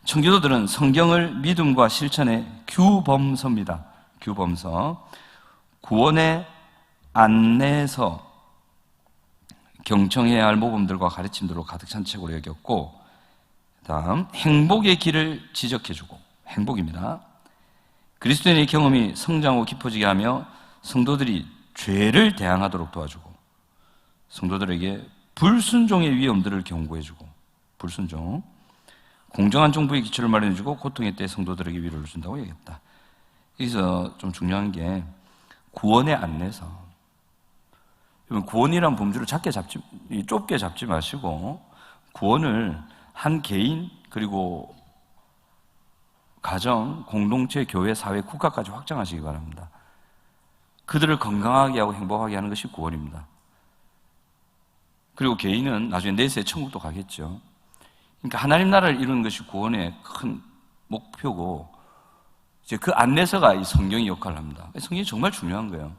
청교도들은 성경을 믿음과 실천의 규범서입니다. 규범서. 구원의 안내서, 경청해야 할 모범들과 가르침들로 가득 찬 책으로 여겼고, 다음 행복의 길을 지적해주고, 행복입니다. 그리스도인의 경험이 성장하고 깊어지게 하며 성도들이 죄를 대항하도록 도와주고, 성도들에게 불순종의 위험들을 경고해주고, 불순종, 공정한 정부의 기초를 마련해주고 고통의 때 성도들에게 위로를 준다고 얘기했다. 여기서 좀 중요한 게 구원의 안내서. 구원이란 범주를 좁게 잡지 마시고, 구원을 한 개인, 그리고 가정, 공동체, 교회, 사회, 국가까지 확장하시기 바랍니다. 그들을 건강하게 하고 행복하게 하는 것이 구원입니다. 그리고 개인은 나중에 내세 천국도 가겠죠. 그러니까 하나님 나라를 이루는 것이 구원의 큰 목표고, 이제 그 안내서가 이 성경이 역할을 합니다. 성경이 정말 중요한 거예요.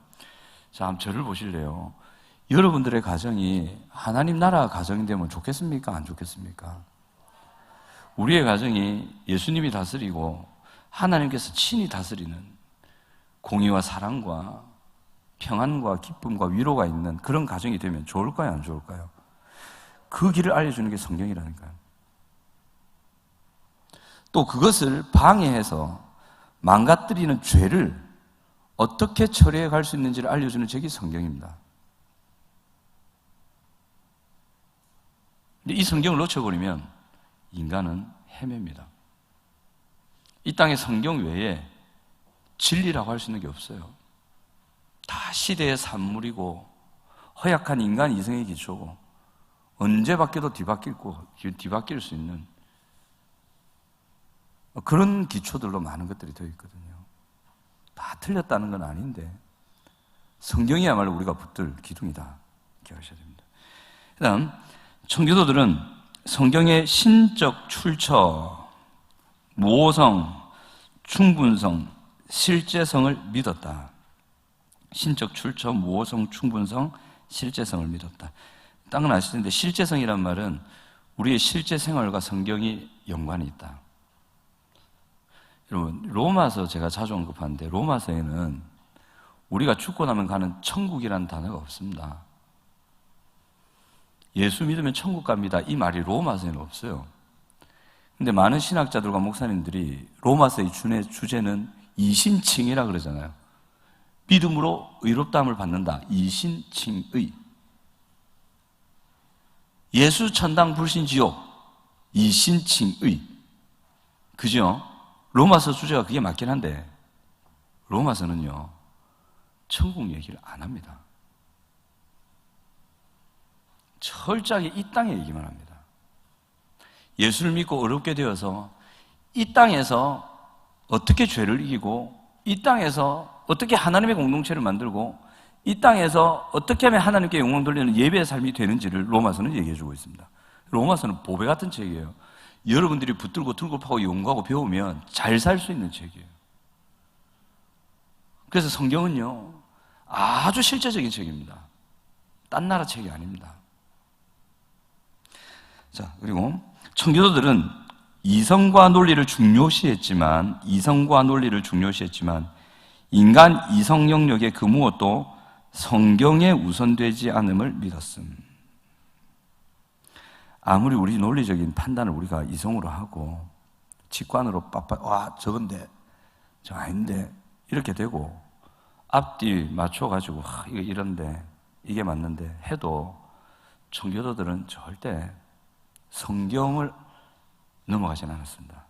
자, 한번 저를 보실래요? 여러분들의 가정이 하나님 나라 가정이 되면 좋겠습니까? 안 좋겠습니까? 우리의 가정이 예수님이 다스리고 하나님께서 친히 다스리는 공의와 사랑과 평안과 기쁨과 위로가 있는 그런 가정이 되면 좋을까요? 안 좋을까요? 그 길을 알려주는 게 성경이라니까요. 또 그것을 방해해서 망가뜨리는 죄를 어떻게 처리해 갈 수 있는지를 알려주는 책이 성경입니다. 근데 이 성경을 놓쳐버리면 인간은 헤맵니다. 이 땅의 성경 외에 진리라고 할 수 있는 게 없어요. 다 시대의 산물이고 허약한 인간 이성의 기초고, 언제 바뀌어도 뒤바뀔 수 있는 그런 기초들로 많은 것들이 되어 있거든요. 다 틀렸다는 건 아닌데 성경이야말로 우리가 붙들 기둥이다, 이렇게 하셔야 됩니다. 그 다음, 청교도들은 성경의 신적 출처, 모성, 충분성, 실제성을 믿었다. 신적 출처, 모성, 충분성, 실제성을 믿었다. 딴 건 아실 텐데 실제성이란 말은 우리의 실제 생활과 성경이 연관이 있다. 여러분, 로마서 제가 자주 언급하는데 로마서에는 우리가 죽고 나면 가는 천국이라는 단어가 없습니다. 예수 믿으면 천국 갑니다, 이 말이 로마서에는 없어요. 근데 많은 신학자들과 목사님들이 로마서의 주제는 이신칭이라 그러잖아요. 믿음으로 의롭다함을 받는다. 이신칭의. 예수 천당 불신 지옥. 이신칭의. 그죠? 로마서 주제가 그게 맞긴 한데 로마서는요, 천국 얘기를 안 합니다. 철저하게 이 땅의 얘기만 합니다. 예수를 믿고 어렵게 되어서 이 땅에서 어떻게 죄를 이기고, 이 땅에서 어떻게 하나님의 공동체를 만들고, 이 땅에서 어떻게 하면 하나님께 영광 돌리는 예배의 삶이 되는지를 로마서는 얘기해주고 있습니다. 로마서는 보배 같은 책이에요. 여러분들이 붙들고 들고파고 연구하고 배우면 잘 살 수 있는 책이에요. 그래서 성경은요, 아주 실제적인 책입니다. 딴 나라 책이 아닙니다. 자, 그리고 청교도들은 이성과 논리를 중요시했지만 인간 이성 영역의 그 무엇도 성경에 우선되지 않음을 믿었음. 아무리 우리 논리적인 판단을 우리가 이성으로 하고 직관으로 와 저건데 저 아닌데 이렇게 되고 앞뒤 맞춰가지고 이거 이런데 이게 맞는데 해도 청교도들은 절대 성경을 넘어가진 않았습니다.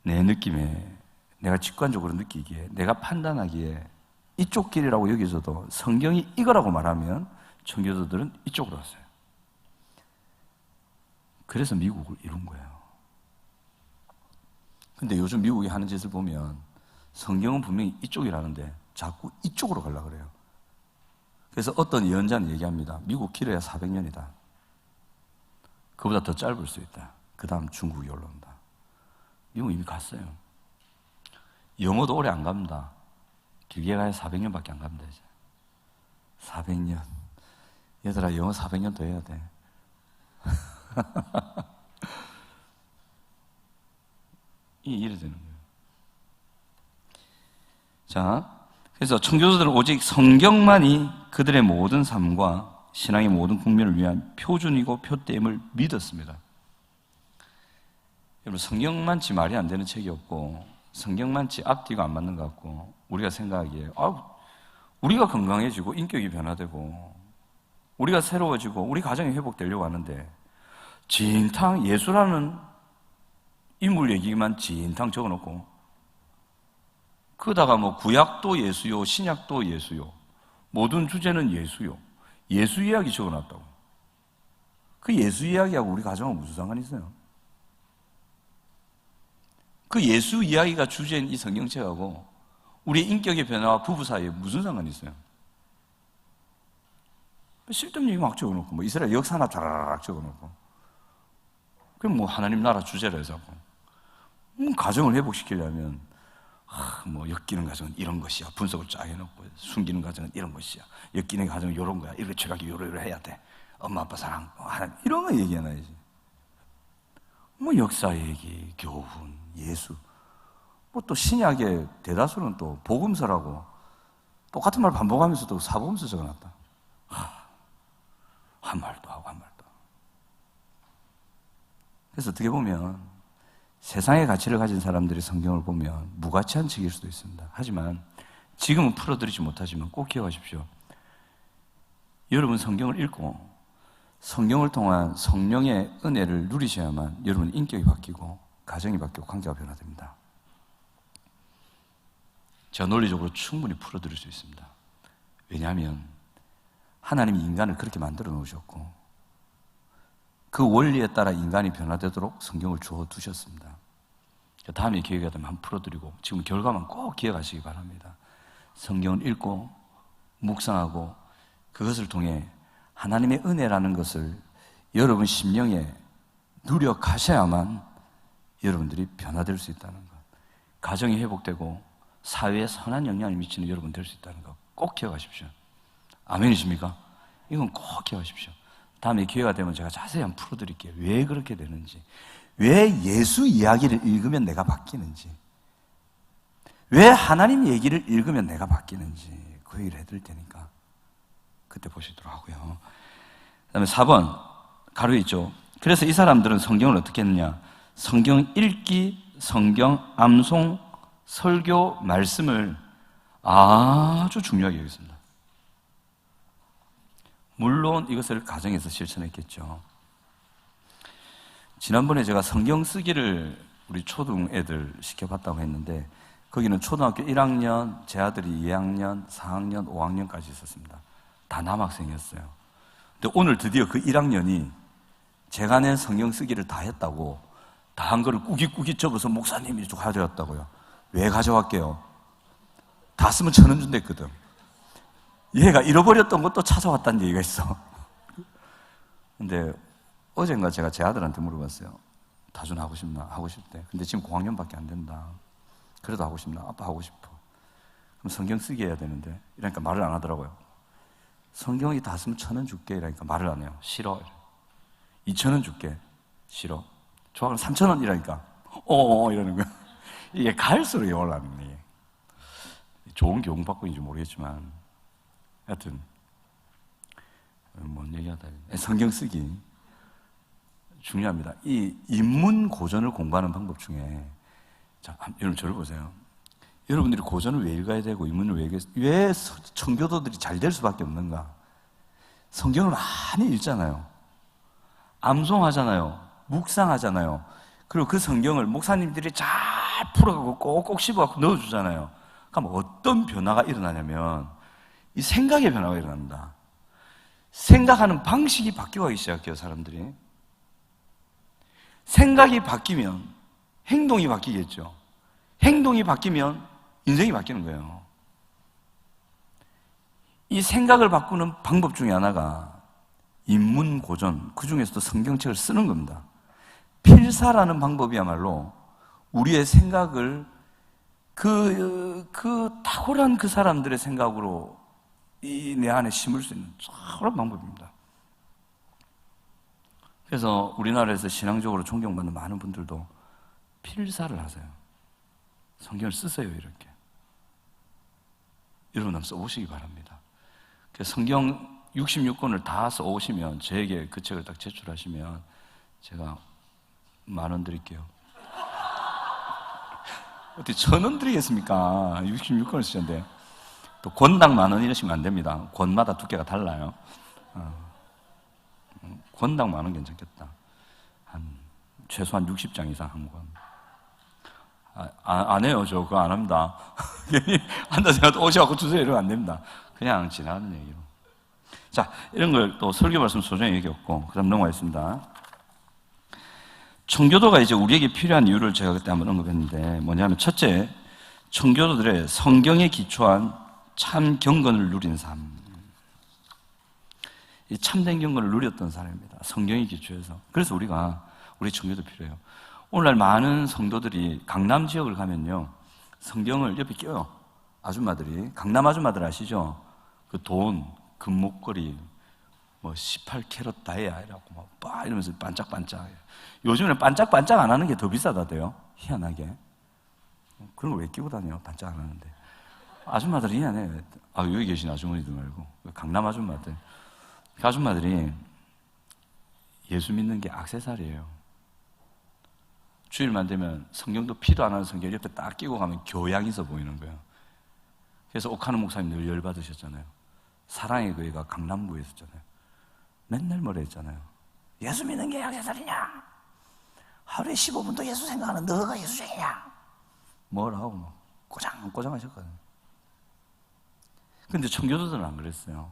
내 느낌에, 내가 직관적으로 느끼기에, 내가 판단하기에 이쪽 길이라고 여기서도 성경이 이거라고 말하면 청교도들은 이쪽으로 왔어요. 그래서 미국을 이룬 거예요. 근데 요즘 미국이 하는 짓을 보면 성경은 분명히 이쪽이라는데 자꾸 이쪽으로 가려고 그래요. 그래서 어떤 예언자는 얘기합니다. 미국 길어야 400년이다. 그보다 더 짧을 수 있다. 그 다음 중국이 올라온다. 미국 이미 갔어요. 영어도 오래 안 갑니다. 길게 가야 400년밖에 안 갑니다, 이제. 400년. 얘들아, 영어 400년 더 해야 돼. 이래 되는 거예요. 자, 그래서 청교도들은 오직 성경만이 그들의 모든 삶과 신앙의 모든 국면을 위한 표준이고 표대임을 믿었습니다. 여러분, 성경만치 말이 안 되는 책이 없고 성경만치 앞뒤가 안 맞는 것 같고 우리가 생각하기에 우리가 건강해지고 인격이 변화되고 우리가 새로워지고 우리 가정이 회복되려고 하는데 진탕 예수라는 인물 얘기만 진탕 적어놓고 그러다가 뭐 구약도 예수요 신약도 예수요 모든 주제는 예수요 예수 이야기 적어놨다고. 그 예수 이야기하고 우리 가정은 무슨 상관이 있어요? 그 예수 이야기가 주제인 이 성경책하고 우리의 인격의 변화와 부부 사이에 무슨 상관이 있어요? 쓸데없는 얘기 막 적어놓고 뭐 이스라엘 역사나 쫙 적어놓고 그럼 뭐 하나님 나라 주제로 해서 가정을 회복시키려면 뭐 엮이는 가정은 이런 것이야 분석을 쫙 해놓고 숨기는 가정은 이런 것이야 엮이는 가정은 이런 거야 이렇게 최각이 요러 해야 돼 엄마 아빠 사랑 하나님 이런 거 얘기해놔야지. 뭐 역사 얘기, 교훈, 예수 뭐 또 신약의 대다수는 또 복음서라고 똑같은 말 반복하면서도 사복음서 적어놨다. 한 말도 하고 한 말도. 그래서 어떻게 보면 세상의 가치를 가진 사람들이 성경을 보면 무가치한 책일 수도 있습니다. 하지만 지금은 풀어드리지 못하지만 꼭 기억하십시오. 여러분 성경을 읽고 성경을 통한 성령의 은혜를 누리셔야만 여러분 인격이 바뀌고 가정이 바뀌고 관계가 변화됩니다. 제가 논리적으로 충분히 풀어드릴 수 있습니다. 왜냐하면 하나님이 인간을 그렇게 만들어 놓으셨고 그 원리에 따라 인간이 변화되도록 성경을 주어 두셨습니다. 다음에 기회가 되면 한번 풀어드리고 지금 결과만 꼭 기억하시기 바랍니다. 성경을 읽고 묵상하고 그것을 통해 하나님의 은혜라는 것을 여러분 심령에 누려가셔야만 여러분들이 변화될 수 있다는 것, 가정이 회복되고 사회에 선한 영향을 미치는 여러분 될 수 있다는 것 꼭 기억하십시오. 아멘이십니까? 이건 꼭 기억하십시오. 다음에 기회가 되면 제가 자세히 한번 풀어드릴게요. 왜 그렇게 되는지, 왜 예수 이야기를 읽으면 내가 바뀌는지, 왜 하나님 얘기를 읽으면 내가 바뀌는지 그 얘기를 해드릴 테니까 그때 보시도록 하고요. 그 다음에 4번 가로에 있죠. 그래서 이 사람들은 성경을 어떻게 했느냐, 성경 읽기, 성경 암송, 설교, 말씀을 아주 중요하게 여겼습니다. 물론 이것을 가정에서 실천했겠죠. 지난번에 제가 성경 쓰기를 우리 초등 애들 시켜봤다고 했는데 거기는 초등학교 1학년, 제 아들이 2학년, 4학년, 5학년까지 있었습니다. 다 남학생이었어요. 근데 오늘 드디어 그 1학년이 제가 낸 성경 쓰기를 다 했다고 다 한 거를 꾸깃꾸깃 접어서 목사님이 좀 가져왔다고요. 왜 가져왔게요? 다 쓰면 1,000원 준다 했거든. 얘가 잃어버렸던 것도 찾아왔다는 얘기가 있어. 근데 어젠가 제가 제 아들한테 물어봤어요. 다준 하고 싶나? 하고 싶대. 근데 지금 5학년밖에 안 된다. 그래도 하고 싶나? 아빠 하고 싶어. 그럼 성경 쓰기 해야 되는데. 이러니까 말을 안 하더라고요. 성경이 다 쓰면 1,000원 줄게. 이러니까 말을 안 해요. 싫어. 2,000원 줄게. 싫어. 좋아. 그럼 3,000원 이러니까 이러는 거야. 이게 갈수록 올라가는 거예요. 좋은 교훈 받고 있는지 모르겠지만 하여튼 뭔 얘기하다 성경 쓰기 중요합니다. 이 인문 고전을 공부하는 방법 중에 자, 여러분 저를 보세요. 여러분들이 고전을 왜 읽어야 되고 인문을 왜 읽어야, 왜 청교도들이 잘 될 수밖에 없는가? 성경을 많이 읽잖아요. 암송하잖아요. 묵상하잖아요. 그리고 그 성경을 목사님들이 잘 풀어가고 꼭꼭 씹어갖고 넣어주잖아요. 그럼 어떤 변화가 일어나냐면 이 생각의 변화가 일어납니다. 생각하는 방식이 바뀌어가기 시작해요, 사람들이. 생각이 바뀌면 행동이 바뀌겠죠. 행동이 바뀌면 인생이 바뀌는 거예요. 이 생각을 바꾸는 방법 중에 하나가 인문고전, 그 중에서도 성경책을 쓰는 겁니다. 필사라는 방법이야말로 우리의 생각을 그 탁월한 그 사람들의 생각으로 내 안에 심을 수 있는 탁월한 방법입니다. 그래서 우리나라에서 신앙적으로 존경받는 많은 분들도 필사를 하세요. 성경을 쓰세요, 이렇게. 여러분 한번 써보시기 바랍니다. 성경 66권을 다 써오시면, 저에게 그 책을 딱 제출하시면 제가 10,000원 드릴게요. 어떻게 1,000원 드리겠습니까? 66권을 쓰셨는데. 또 권당 10,000원 이러시면 안 됩니다. 권마다 두께가 달라요. 권당 10,000원 괜찮겠다. 최소한 60장 이상 한 권. 안 해요. 저 그거 안 합니다. 한다 생각도 오셔갖고 주세요. 이러면 안 됩니다. 그냥 지나가는 얘기로. 자, 이런 걸 또 설교 말씀 소중히 얘기했고, 그 다음 넘어가겠습니다. 청교도가 이제 우리에게 필요한 이유를 제가 그때 한번 언급했는데, 뭐냐면, 첫째, 청교도들의 성경에 기초한 참 경건을 누린 삶. 이 참된 경건을 누렸던 사람입니다. 성경에 기초해서. 그래서 우리 청교도 필요해요. 오늘날 많은 성도들이 강남 지역을 가면요, 성경을 옆에 껴요. 아줌마들이. 강남 아줌마들 아시죠? 그 돈, 금목걸이, 18캐럿 다이아라고 막 이러면서 반짝반짝. 요즘에는 반짝반짝 안 하는 게 더 비싸다대요. 희한하게. 그런 걸 왜 끼고 다녀요? 반짝 안 하는데. 아줌마들이 희한해. 여기 계신 아주머니들 말고. 강남 아줌마들. 그 아줌마들이 예수 믿는 게 액세서리예요. 주일만 되면 성경도 피도 안 하는 성경 옆에 딱 끼고 가면 교양 있어 보이는 거예요. 그래서 옥하는 목사님 늘 열받으셨잖아요. 사랑의 교회가 강남구에 있었잖아요. 맨날 뭐라 했잖아요. 예수 믿는 게 액세서리냐? 하루에 15분도 예수 생각하는 너가 예수쟁이냐? 뭐라고 막 꼬장꼬장 하셨거든요. 근데 청교도들은 안 그랬어요.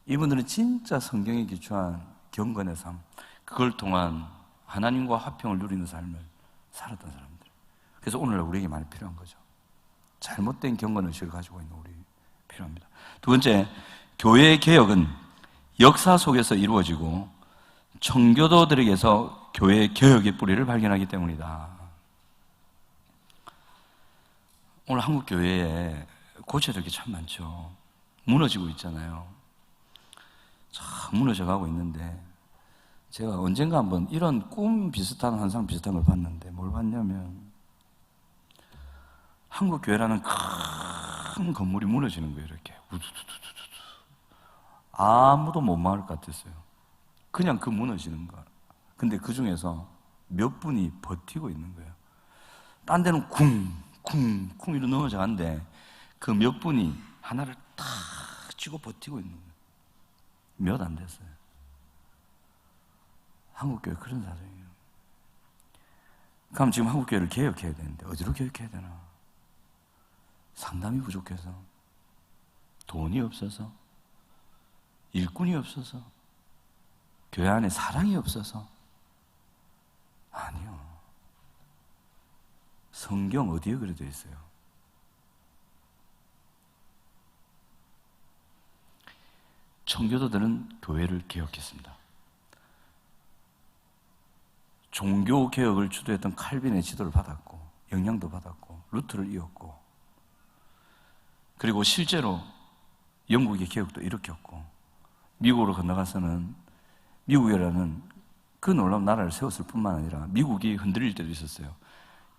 이분들은 진짜 성경에 기초한 경건의 삶, 그걸 통한 하나님과 화평을 누리는 삶을 살았던 사람들. 그래서 오늘날 우리에게 많이 필요한 거죠. 잘못된 경건의식을 가지고 있는 우리 필요합니다. 두 번째, 교회의 개혁은 역사 속에서 이루어지고 청교도들에게서 교회 개혁의 뿌리를 발견하기 때문이다. 오늘 한국 교회에 고쳐야 될 게 참 많죠. 무너지고 있잖아요. 참 무너져가고 있는데, 제가 언젠가 한번 이런 꿈 비슷한 환상 비슷한 걸 봤는데, 뭘 봤냐면 한국 교회라는 큰 건물이 무너지는 거예요. 이렇게 우두두두두두. 아무도 못 막을 것 같았어요. 그냥 그 무너지는 거. 근데 그 중에서 몇 분이 버티고 있는 거예요. 딴 데는 쿵쿵쿵 이러 넘어져 가는데 그 몇 분이 하나를 탁 쥐고 버티고 있는 거예요. 몇 안 됐어요. 한국교회 그런 사정이에요. 그럼 지금 한국교회를 개혁해야 되는데 어디로 개혁해야 되나? 상담이 부족해서, 돈이 없어서, 일꾼이 없어서, 교회 안에 사랑이 없어서? 아니요. 성경 어디에 그래 되어 있어요? 청교도들은 교회를 개혁했습니다. 종교 개혁을 주도했던 칼빈의 지도를 받았고, 영향도 받았고, 루트를 이었고, 그리고 실제로 영국의 개혁도 일으켰고, 미국으로 건너가서는 미국이라는 그 놀라운 나라를 세웠을 뿐만 아니라 미국이 흔들릴 때도 있었어요.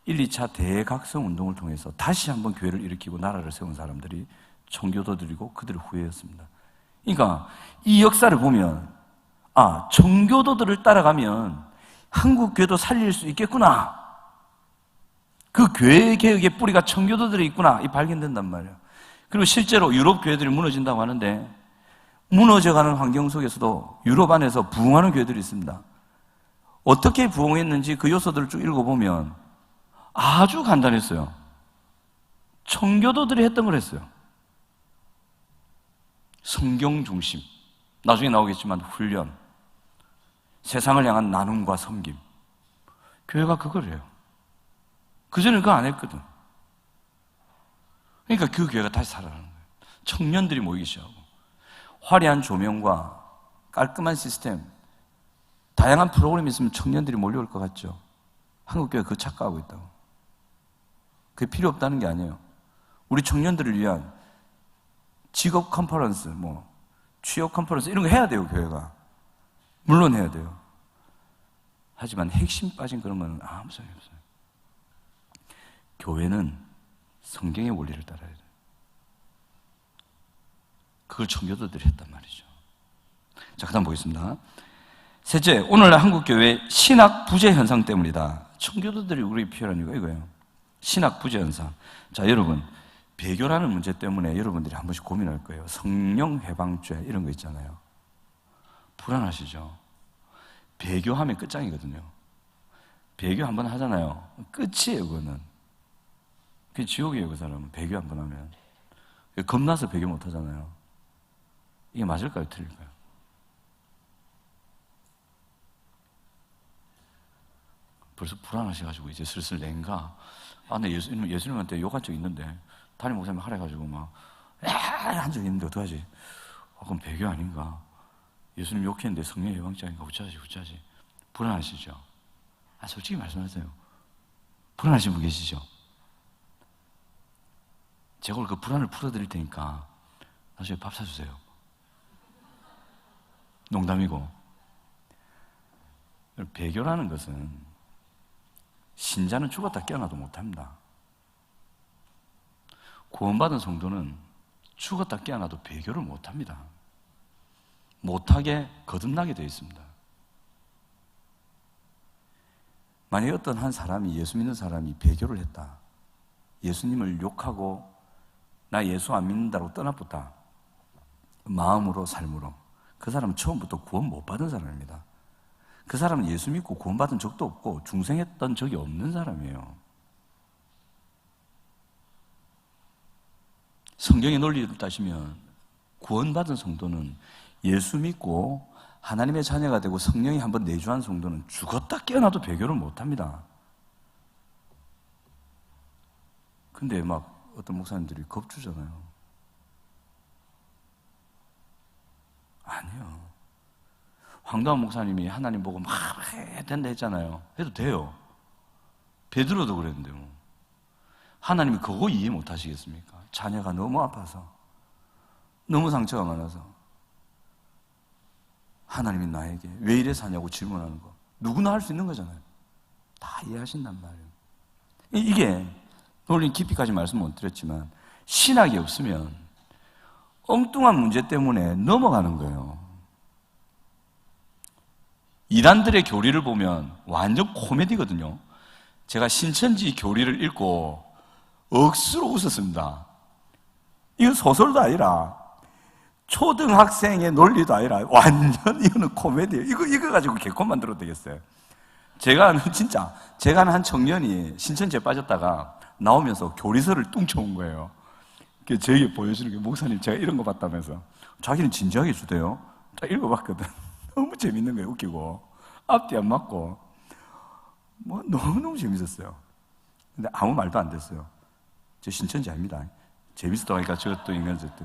1, 2차 대각성 운동을 통해서 다시 한번 교회를 일으키고 나라를 세운 사람들이 청교도들이고 그들의 후예였습니다. 그러니까 이 역사를 보면, 아, 청교도들을 따라가면 한국 교회도 살릴 수 있겠구나. 그 교회 개혁의 뿌리가 청교도들에 있구나. 이 발견된단 말이에요. 그리고 실제로 유럽 교회들이 무너진다고 하는데, 무너져가는 환경 속에서도 유럽 안에서 부흥하는 교회들이 있습니다. 어떻게 부흥했는지 그 요소들을 쭉 읽어보면 아주 간단했어요. 청교도들이 했던 걸 했어요. 성경 중심, 나중에 나오겠지만 훈련, 세상을 향한 나눔과 섬김. 교회가 그걸 해요. 그전에는 그거 안 했거든. 그러니까 그 교회가 다시 살아나는 거예요. 청년들이 모이기 시작하고, 화려한 조명과 깔끔한 시스템, 다양한 프로그램이 있으면 청년들이 몰려올 것 같죠. 한국교회가 그 착각하고 있다고. 그게 필요 없다는 게 아니에요. 우리 청년들을 위한 직업 컨퍼런스, 취업 컨퍼런스 이런 거 해야 돼요, 교회가. 물론 해야 돼요. 하지만 핵심 빠진 그런 건 아무 소용이 없어요. 교회는 성경의 원리를 따라야 돼요. 그걸 청교도들이 했단 말이죠. 자, 그 다음 보겠습니다. 셋째, 오늘날 한국교회 신학 부재 현상 때문이다. 청교도들이 우리 필요한 이유가 이거예요. 신학 부재 현상. 자, 여러분, 배교라는 문제 때문에 여러분들이 한 번씩 고민할 거예요. 성령 해방죄 이런 거 있잖아요. 불안하시죠? 배교하면 끝장이거든요. 배교 한 번 하잖아요. 끝이에요, 그거는. 그게 지옥이에요, 그 사람은. 배교 한 번 하면. 겁나서 배교 못 하잖아요. 이게 맞을까요, 틀릴까요? 벌써 불안하셔가지고 이제 슬슬 낸가? 아, 내 예수님한테 욕한 적 있는데 담임 목사님 하래가지고 막 한 적 있는데 어떡하지? 그럼 배교 아닌가? 예수님 욕했는데 성령 예방자인가? 어쩌지? 불안하시죠? 아, 솔직히 말씀하세요. 불안하신 분 계시죠? 제가 오늘 그 불안을 풀어드릴 테니까 나중에 밥 사주세요. 농담이고. 배교라는 것은 신자는 죽었다 깨어나도 못합니다. 구원받은 성도는 죽었다 깨어나도 배교를 못합니다. 못하게 거듭나게 되어 있습니다. 만약에 어떤 한 사람이, 예수 믿는 사람이 배교를 했다, 예수님을 욕하고 나 예수 안 믿는다고 떠나붙다, 마음으로 삶으로, 그 사람은 처음부터 구원 못 받은 사람입니다. 그 사람은 예수 믿고 구원받은 적도 없고 중생했던 적이 없는 사람이에요. 성경의 논리를 따지면 구원받은 성도는, 예수 믿고 하나님의 자녀가 되고 성령이 한번 내주한 성도는 죽었다 깨어나도 배교를 못합니다. 근데 막 어떤 목사님들이 황도한 목사님이 하나님 보고 막 해야 된다 했잖아요. 해도 돼요. 베드로도 그랬는데요. 하나님이 그거 이해 못 하시겠습니까? 자녀가 너무 아파서, 너무 상처가 많아서 하나님이 나에게 왜 이래 사냐고 질문하는 거 누구나 할 수 있는 거잖아요. 다 이해하신단 말이에요. 이게 논리 깊이까지 말씀 못 드렸지만 신학이 없으면 엉뚱한 문제 때문에 넘어가는 거예요. 이단들의 교리를 보면 완전 코미디거든요. 제가 신천지 교리를 읽고 억수로 웃었습니다. 이건 소설도 아니라 초등학생의 논리도 아니라 완전 이거는 코미디예요. 이거 가지고 개콘 만들어도 되겠어요. 제가 아는 한 청년이 신천지에 빠졌다가 나오면서 교리서를 뚱쳐온 거예요. 저에게 보여주는 게 목사님 제가 이런 거 봤다면서 자기는 진지하게 주대요. 딱 읽어봤거든. 너무 재밌는 거예요. 웃기고 앞뒤 안 맞고 뭐 너무너무 재밌었어요. 근데 아무 말도 안 됐어요. 저 신천지 아닙니다. 재밌었다고 하니까 저것도 인간적도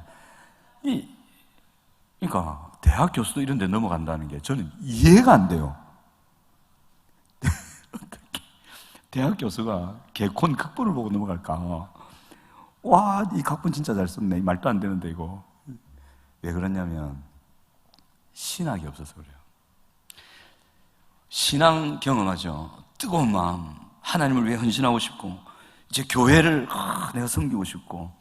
그러니까 대학 교수도 이런 데 넘어간다는 게 저는 이해가 안 돼요. 어떻게 대학 교수가 개콘 극본을 보고 넘어갈까? 와, 이 각본 진짜 잘 썼네. 말도 안 되는데 이거. 왜 그러냐면 신학이 없어서 그래요. 신앙 경험하죠. 뜨거운 마음, 하나님을 위해 헌신하고 싶고 이제 교회를 내가 섬기고 싶고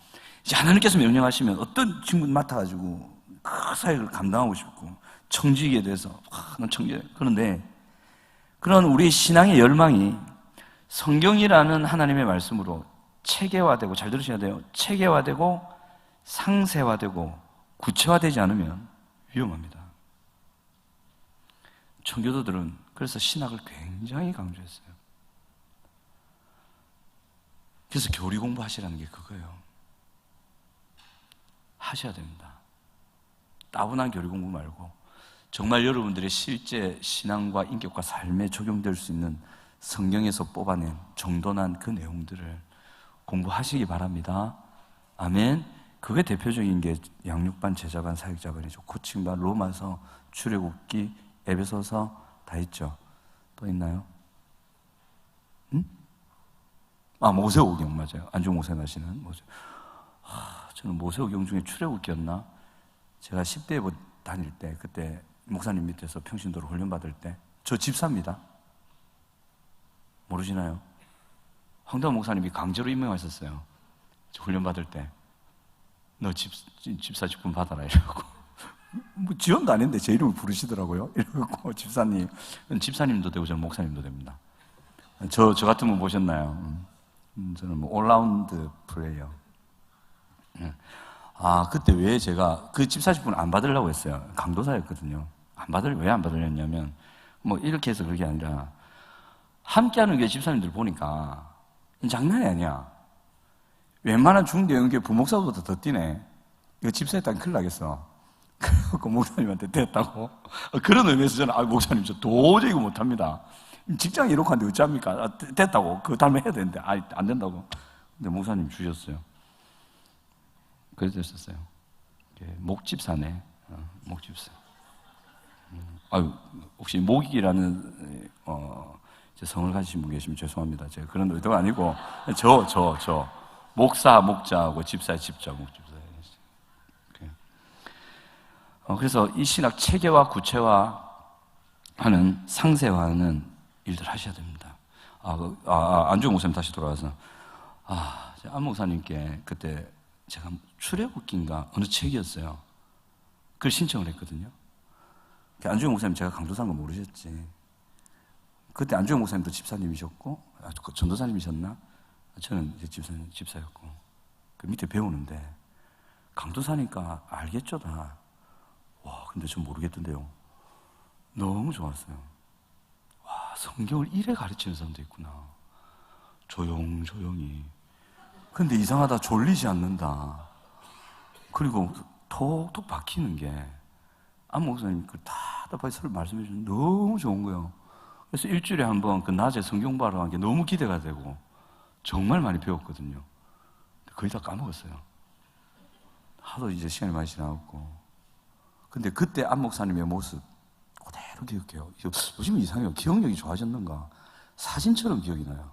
이제 하나님께서 명령하시면 어떤 친구 맡아가지고 그 사역을 감당하고 싶고 청지기에 대해서 난 청지. 그런데 그런 우리 신앙의 열망이 성경이라는 하나님의 말씀으로 체계화되고, 잘 들으셔야 돼요. 체계화되고 상세화되고 구체화되지 않으면 위험합니다. 청교도들은 그래서 신학을 굉장히 강조했어요. 그래서 교리 공부하시라는 게 그거예요. 하셔야 됩니다. 따분한 교리 공부 말고 정말 여러분들의 실제 신앙과 인격과 삶에 적용될 수 있는 성경에서 뽑아낸 정돈한 그 내용들을 공부하시기 바랍니다. 아멘. 그게 대표적인 게 양육반, 제자반, 사역자반이죠. 고침반, 로마서, 출애굽기, 에베소서 다 있죠. 또 있나요? 모세오경 맞아요. 안중 목사 나시는 모세. 저는 모세오경 중에 출애굽기였나? 제가 10대 다닐 때 그때 목사님 밑에서 평신도로 훈련 받을 때 저 집사입니다. 모르시나요? 황다운 목사님이 강제로 임명하셨어요. 저 훈련 받을 때 너 집사 직분 받아라 이러고 뭐 지원도 안 했는데 제 이름을 부르시더라고요. 이러고 집사님도 되고 저는 목사님도 됩니다. 저 같은 분 보셨나요? 저는 뭐 올라운드 플레이어. 그때 왜 제가 그 집사 직분을 안 받으려고 했어요. 강도사였거든요. 왜 안 받으려냐면 뭐 이렇게 해서 그게 아니라 함께하는 게 집사님들 보니까 장난이 아니야. 웬만한 중대 연계 부목사보다 더 뛰네. 이거 집사했다면 큰일 나겠어. 그 목사님한테 됐다고. 그런 의미에서 저는 목사님 저 도저히 이거 못합니다. 직장 이렇게 하는데 어찌합니까? 됐다고. 그 다음에 해야 되는데 안 된다고. 근데 목사님 주셨어요. 그래서 됐었어요. 목집사네. 목집사. 혹시 목이라는 성을 가지신 분 계시면 죄송합니다. 제가 그런 의도가 아니고 저 목사, 목자하고 집사, 집자, 목집사. 그래서 이 신학 체계화, 구체화하는 상세화하는 일들 하셔야 됩니다. 안주영 목사님 다시 돌아와서 안 목사님께 그때 제가 출애굽기인가 어느 책이었어요. 그걸 신청을 했거든요. 안주영 목사님 제가 강도사인 거 모르셨지. 그때 안주영 목사님도 집사님이셨고 전도사님이셨나? 저는 이제 집사였고 그 밑에 배우는데 강도사니까 알겠죠 다. 와, 근데 전 모르겠던데요. 너무 좋았어요. 와, 성경을 이래 가르치는 사람도 있구나. 조용히. 근데 이상하다, 졸리지 않는다. 그리고 톡톡 박히는 게 안 목사님 그 답답하게 말씀해 주시면 너무 좋은 거예요. 그래서 일주일에 한 번 그 낮에 성경 바로 한 게 너무 기대가 되고 정말 많이 배웠거든요. 거의 다 까먹었어요. 하도 이제 시간이 많이 지나갔고. 근데 그때 안 목사님의 모습 그대로 그대로 기억해요. 요즘 이상해요. 기억력이 좋아졌는가? 사진처럼 기억이 나요.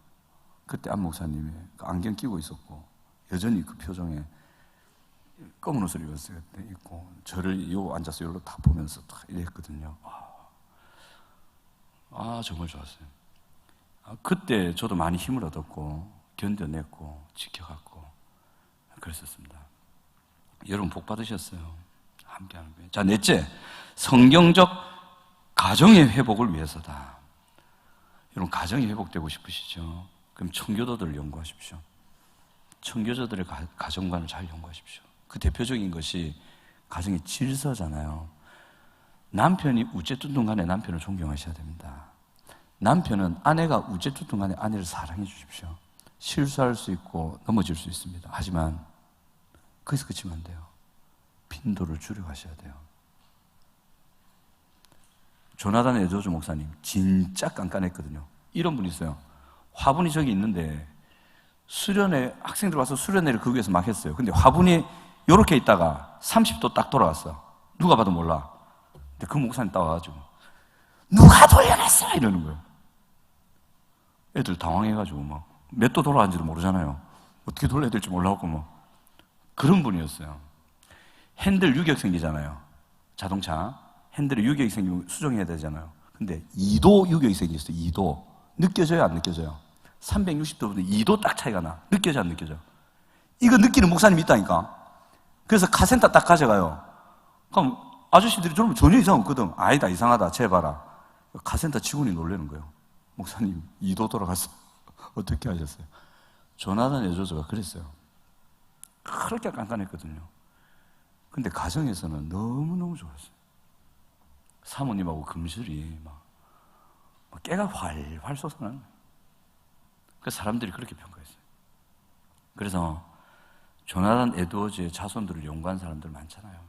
그때 안 목사님이 그 안경 끼고 있었고, 여전히 그 표정에 검은 옷을 입었어요. 그때 입고, 저를 요 앉아서 요로 딱 보면서 딱 이랬거든요. 정말 좋았어요. 그때 저도 많이 힘을 얻었고, 견뎌냈고, 지켜갔고, 그랬었습니다. 여러분 복 받으셨어요. 함께하는 거예요. 자, 넷째, 성경적 가정의 회복을 위해서다. 여러분 가정이 회복되고 싶으시죠? 그럼 청교도들을 연구하십시오. 청교도들의 가정관을 잘 연구하십시오. 그 대표적인 것이 가정의 질서잖아요. 남편이 우째뚱뚱 간에 남편을 존경하셔야 됩니다. 남편은 아내가 우째뚱뚱 간에 아내를 사랑해 주십시오. 실수할 수 있고 넘어질 수 있습니다. 하지만 거기서 그치면 안 돼요. 빈도를 줄여가셔야 돼요. 조나단 에드워즈 목사님 진짜 깐깐했거든요. 이런 분이 있어요. 화분이 저기 있는데 수련회 학생들 와서 수련회를 그 위에서 막 했어요. 근데 화분이 이렇게 있다가 30도 딱 돌아왔어. 누가 봐도 몰라. 근데 그 목사님 딱 와가지고 누가 돌려놨어? 이러는 거예요. 애들 당황해가지고 막 몇 도 돌아간지도 모르잖아요. 어떻게 돌려야 될지 몰라갖고 뭐 그런 분이었어요. 핸들 유격 생기잖아요. 자동차 핸들에 유격이 생기면 수정해야 되잖아요. 근데 2도 유격이 생겼어요. 2도 느껴져요? 안 느껴져요? 360도보다 2도 딱 차이가 나. 느껴져? 안 느껴져? 이거 느끼는 목사님이 있다니까. 그래서 카센터 딱 가져가요. 그럼 아저씨들이 저러면 전혀 이상 없거든. 아니다, 이상하다, 재봐라. 카센터 직원이 놀라는 거예요. 목사님 2도 돌아갔어. 어떻게 하셨어요? 조나단 에드워즈가 그랬어요. 그렇게 깐깐했거든요. 근데 가정에서는 너무너무 좋았어요. 사모님하고 금슬이 막 깨가 활활 솟아나는 거예요. 그래서 사람들이 그렇게 평가했어요. 그래서 조나단 에드워즈의 자손들을 연구한 사람들 많잖아요.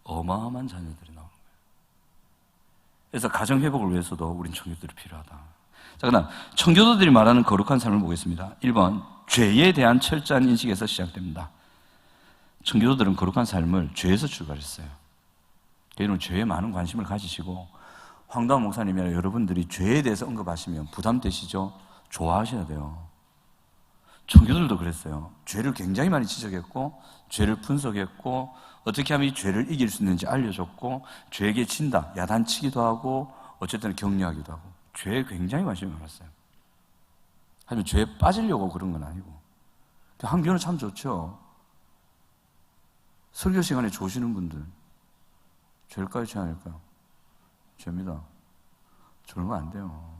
어마어마한 자녀들이 나오는 거예요. 그래서 가정 회복을 위해서도 우린 청교도들이 필요하다. 자, 그다음 청교도들이 말하는 거룩한 삶을 보겠습니다. 1번, 죄에 대한 철저한 인식에서 시작됩니다. 청교도들은 거룩한 삶을 죄에서 출발했어요. 여러분 죄에 많은 관심을 가지시고 황다운 목사님이나 여러분들이 죄에 대해서 언급하시면 부담되시죠? 좋아하셔야 돼요. 청교도들도 그랬어요. 죄를 굉장히 많이 지적했고 죄를 분석했고 어떻게 하면 이 죄를 이길 수 있는지 알려줬고 죄에게 진다, 야단치기도 하고 어쨌든 격려하기도 하고 죄에 굉장히 관심이 많았어요. 하지만 죄에 빠지려고 그런 건 아니고 한교는 참 좋죠. 설교 시간에 조시는 분들 죄일까요? 죄 아닐까요? 죄입니다. 졸면 안 돼요.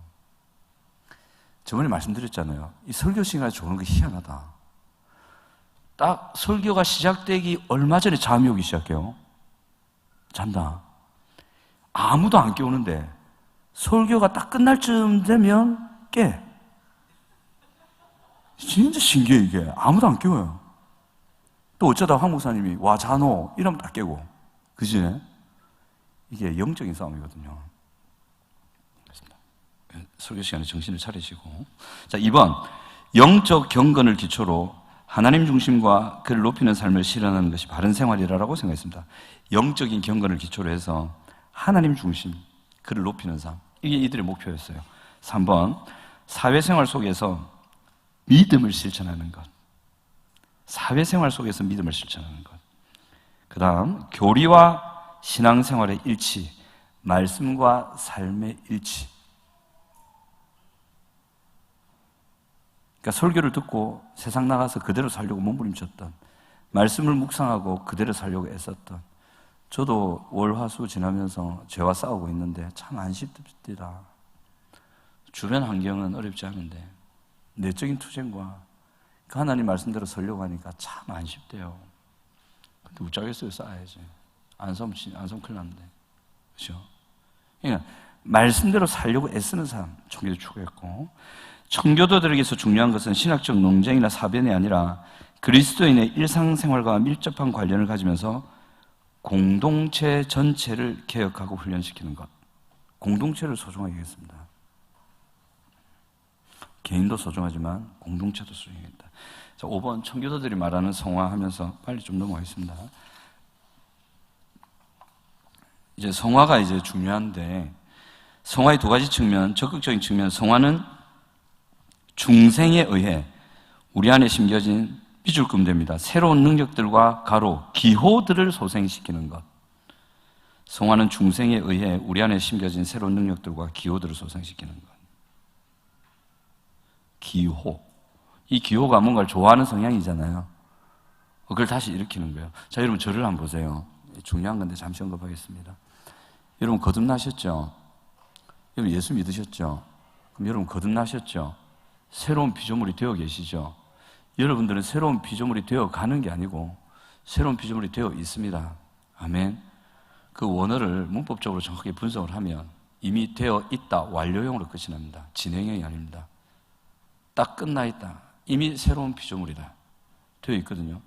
저번에 말씀드렸잖아요. 이 설교 시간에 조는 게 희한하다. 딱 설교가 시작되기 얼마 전에 잠이 오기 시작해요. 잔다. 아무도 안 깨우는데 설교가 딱 끝날 쯤 되면 깨. 진짜 신기해 이게. 아무도 안 깨워요. 또 어쩌다 황 목사님이 와 자노 이러면 딱 깨고. 그지? 이게 영적인 싸움이거든요. 그렇습니다. 설교 시간에 정신을 차리시고. 자, 2번 영적 경건을 기초로 하나님 중심과 그를 높이는 삶을 실현하는 것이 바른 생활이라고 생각했습니다. 영적인 경건을 기초로 해서 하나님 중심, 그를 높이는 삶. 이게 이들의 목표였어요. 3번, 사회생활 속에서 믿음을 실천하는 것. 사회생활 속에서 믿음을 실천하는 것. 그 다음, 교리와 신앙생활의 일치, 말씀과 삶의 일치. 그러니까 설교를 듣고 세상 나가서 그대로 살려고 몸부림쳤던, 말씀을 묵상하고 그대로 살려고 애썼던, 저도 월, 화, 수 지나면서 죄와 싸우고 있는데 참 안 쉽더라. 주변 환경은 어렵지 않은데 내적인 투쟁과 그 하나님 말씀대로 살려고 하니까 참 안 쉽대요. 근데 웃자겠어요. 싸야지. 안 싸우면 큰일 났는데. 그렇죠? 그러니까 말씀대로 살려고 애쓰는 사람 청교도 추구했고, 청교도들에게서 중요한 것은 신학적 논쟁이나 사변이 아니라 그리스도인의 일상생활과 밀접한 관련을 가지면서 공동체 전체를 개혁하고 훈련시키는 것. 공동체를 소중하게 하겠습니다. 개인도 소중하지만 공동체도 소중하겠다. 자, 5번 청교도들이 말하는 성화하면서 빨리 좀 넘어가겠습니다. 이제 성화가 이제 중요한데, 성화의 두 가지 측면, 적극적인 측면, 성화는 중생에 의해 우리 안에 심겨진 삐줄금됩니다. 새로운 능력들과 가로, 기호들을 소생시키는 것. 성화는 중생에 의해 우리 안에 심겨진 새로운 능력들과 기호들을 소생시키는 것. 기호. 이 기호가 뭔가를 좋아하는 성향이잖아요. 그걸 다시 일으키는 거예요. 자, 여러분 저를 한번 보세요. 중요한 건데 잠시 언급하겠습니다. 여러분 거듭나셨죠? 여러분 예수 믿으셨죠? 그럼 여러분 거듭나셨죠? 새로운 피조물이 되어 계시죠? 여러분들은 새로운 피조물이 되어 가는 게 아니고 새로운 피조물이 되어 있습니다. 아멘. 그 원어를 문법적으로 정확하게 분석을 하면 이미 되어 있다, 완료형으로 끝이 납니다. 진행형이 아닙니다. 딱 끝나 있다. 이미 새로운 피조물이다. 되어 있거든요.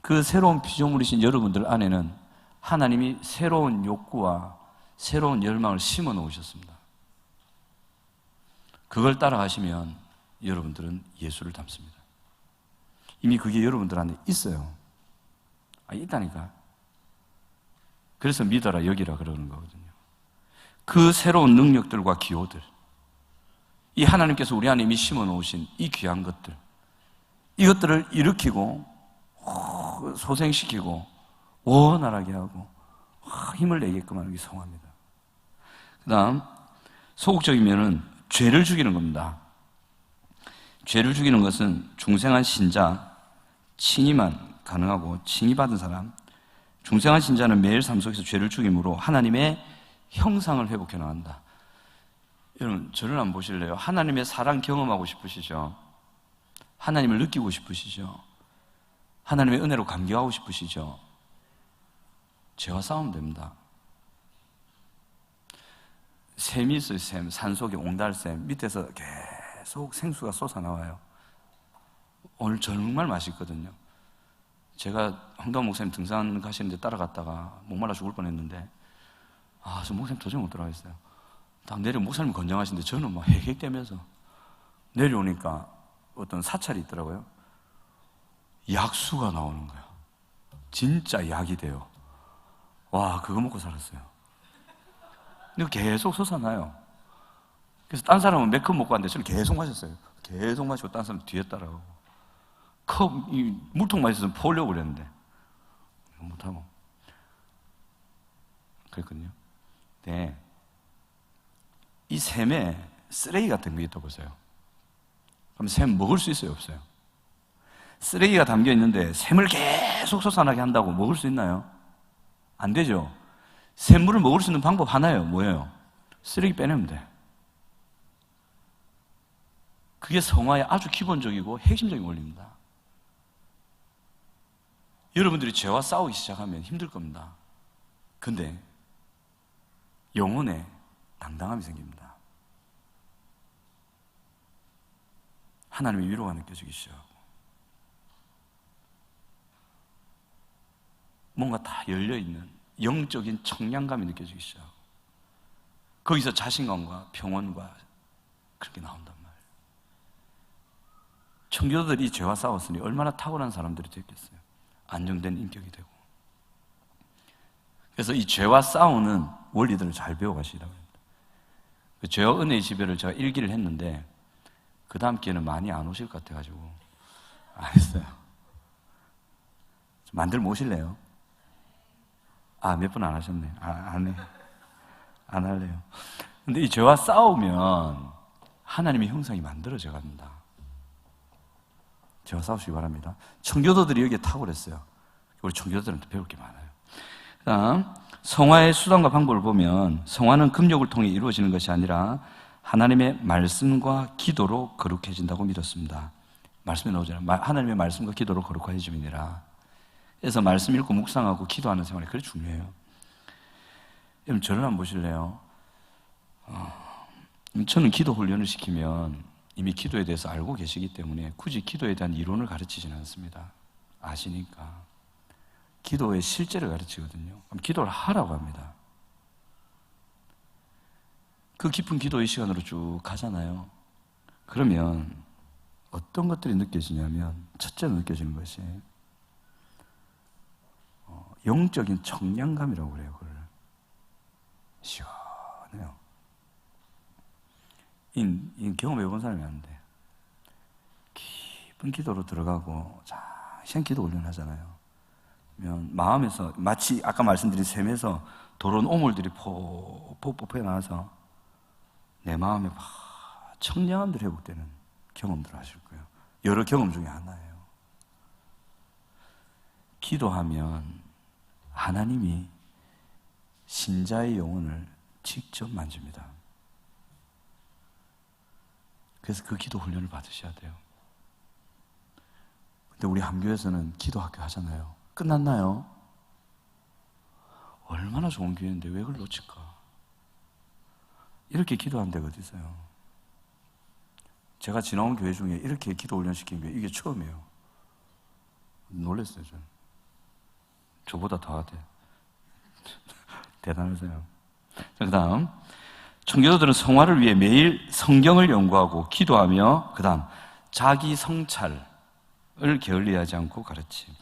그 새로운 피조물이신 여러분들 안에는 하나님이 새로운 욕구와 새로운 열망을 심어 놓으셨습니다. 그걸 따라가시면 여러분들은 예수를 닮습니다. 이미 그게 여러분들 안에 있어요. 있다니까. 그래서 믿어라, 여기라 그러는 거거든요. 그 새로운 능력들과 기호들, 이 하나님께서 우리 안에 이미 심어 놓으신 이 귀한 것들, 이것들을 일으키고 소생시키고 원활하게 하고 힘을 내게끔 하는 게 성화입니다. 그 다음 소극적인 면은 죄를 죽이는 겁니다. 죄를 죽이는 것은 중생한 신자, 칭의만 가능하고 칭의받은 사람, 중생한 신자는 매일 삶 속에서 죄를 죽임으로 하나님의 형상을 회복해 나간다. 여러분 저를 한번 보실래요? 하나님의 사랑 경험하고 싶으시죠? 하나님을 느끼고 싶으시죠? 하나님의 은혜로 감격하고 싶으시죠? 죄와 싸우면 됩니다. 샘이 있어요. 샘, 산속에 옹달샘 밑에서 계속 생수가 솟아나와요. 오늘 정말 맛있거든요. 제가 황도원 목사님 등산 가시는데 따라갔다가 목말라 죽을 뻔했는데 저 목사님 도저히 못 들어가겠어요. 딱 내려 목사님 건장하신데 저는 막 헥헥대면서 내려오니까 어떤 사찰이 있더라고요. 약수가 나오는 거야. 진짜 약이 돼요. 와, 그거 먹고 살았어요. 근데 계속 솟아나요. 그래서 딴 사람은 몇 컵 먹고 왔는데 저는 계속 마셨어요. 계속 마시고 딴 사람 뒤에 따라가고. 물통 마셨으면 퍼오려고 그랬는데 못하고 그랬거든요. 네. 이 샘에 쓰레기 같은 게 있다고 보세요. 그럼 샘 먹을 수 있어요, 없어요? 쓰레기가 담겨 있는데 샘을 계속 솟아나게 한다고 먹을 수 있나요? 안 되죠. 샘물을 먹을 수 있는 방법 하나예요. 뭐예요? 쓰레기 빼내면 돼. 그게 성화의 아주 기본적이고 핵심적인 원리입니다. 여러분들이 죄와 싸우기 시작하면 힘들 겁니다. 근데 영혼에 당당함이 생깁니다. 하나님의 위로가 느껴지기 시작하고 뭔가 다 열려있는 영적인 청량감이 느껴지기 시작하고 거기서 자신감과 평온과 그렇게 나온단 말이에요. 청교도들이 죄와 싸웠으니 얼마나 탁월한 사람들이 됐겠어요. 안정된 인격이 되고. 그래서 이 죄와 싸우는 원리들을 잘 배워가시라고 합니다. 그 죄와 은혜의 지배를 제가 일기를 했는데 그 다음 기회는 많이 안 오실 것 같아가지고 안 했어요. 만들어 모실래요? 몇 분 안 하셨네. 안 할래요. 근데 이 죄와 싸우면 하나님의 형상이 만들어져 갑니다. 죄와 싸우시기 바랍니다. 청교도들이 여기에 탁월했어요. 우리 청교도들한테 배울 게 많아요. 다음, 성화의 수단과 방법을 보면 성화는 금욕을 통해 이루어지는 것이 아니라 하나님의 말씀과 기도로 거룩해진다고 믿었습니다. 말씀에 나오잖아요. 하나님의 말씀과 기도로 거룩해짐이니라. 그래서 말씀 읽고 묵상하고 기도하는 생활이 그렇게 중요해요. 여러분 저를 한번 보실래요? 저는 기도 훈련을 시키면 이미 기도에 대해서 알고 계시기 때문에 굳이 기도에 대한 이론을 가르치지는 않습니다. 아시니까. 기도의 실제를 가르치거든요. 그럼 기도를 하라고 합니다. 그 깊은 기도의 시간으로 쭉 가잖아요. 그러면 어떤 것들이 느껴지냐면 첫째로 느껴지는 것이 영적인 청량감이라고 그래요. 그걸. 시원해요. 이 경험해 본 사람이 아는데 깊은 기도로 들어가고 시간 기도 훈련하잖아요. 마음에서 마치 아까 말씀드린 샘에서 더러운 오물들이 뽀뽀해 나와서 내 마음에 막 청량함들이 회복되는 경험들을 하실 거예요. 여러 경험 중에 하나예요. 기도하면 하나님이 신자의 영혼을 직접 만집니다. 그래서 그 기도 훈련을 받으셔야 돼요. 근데 우리 한교에서는 기도학교 하잖아요. 끝났나요? 얼마나 좋은 기회인데 왜 그걸 놓칠까? 이렇게 기도하는 데가 어디 있어요? 제가 지나온 교회 중에 이렇게 기도 훈련시킨 게 이게 처음이에요. 놀랐어요, 저는. 저보다 더 하대. 대단하세요. 그 다음, 청교도들은 성화를 위해 매일 성경을 연구하고 기도하며, 그 다음, 자기 성찰을 게을리하지 않고 가르침.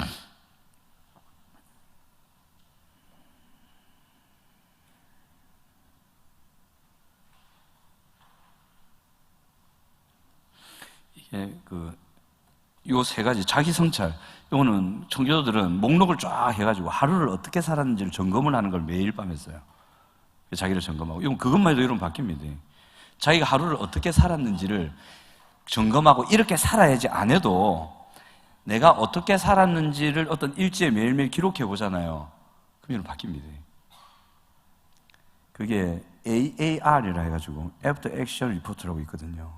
이게 요 세 가지, 자기 성찰. 이거는 청교도들은 목록을 쫙 해가지고 하루를 어떻게 살았는지를 점검을 하는 걸 매일 밤 했어요. 자기를 점검하고. 이건 그것만 해도 이러면 바뀝니다. 자기가 하루를 어떻게 살았는지를 점검하고 이렇게 살아야지 안 해도 내가 어떻게 살았는지를 어떤 일지에 매일매일 기록해 보잖아요. 그럼 이러면 바뀝니다. 그게 AAR이라 해가지고 After Action Report라고 있거든요.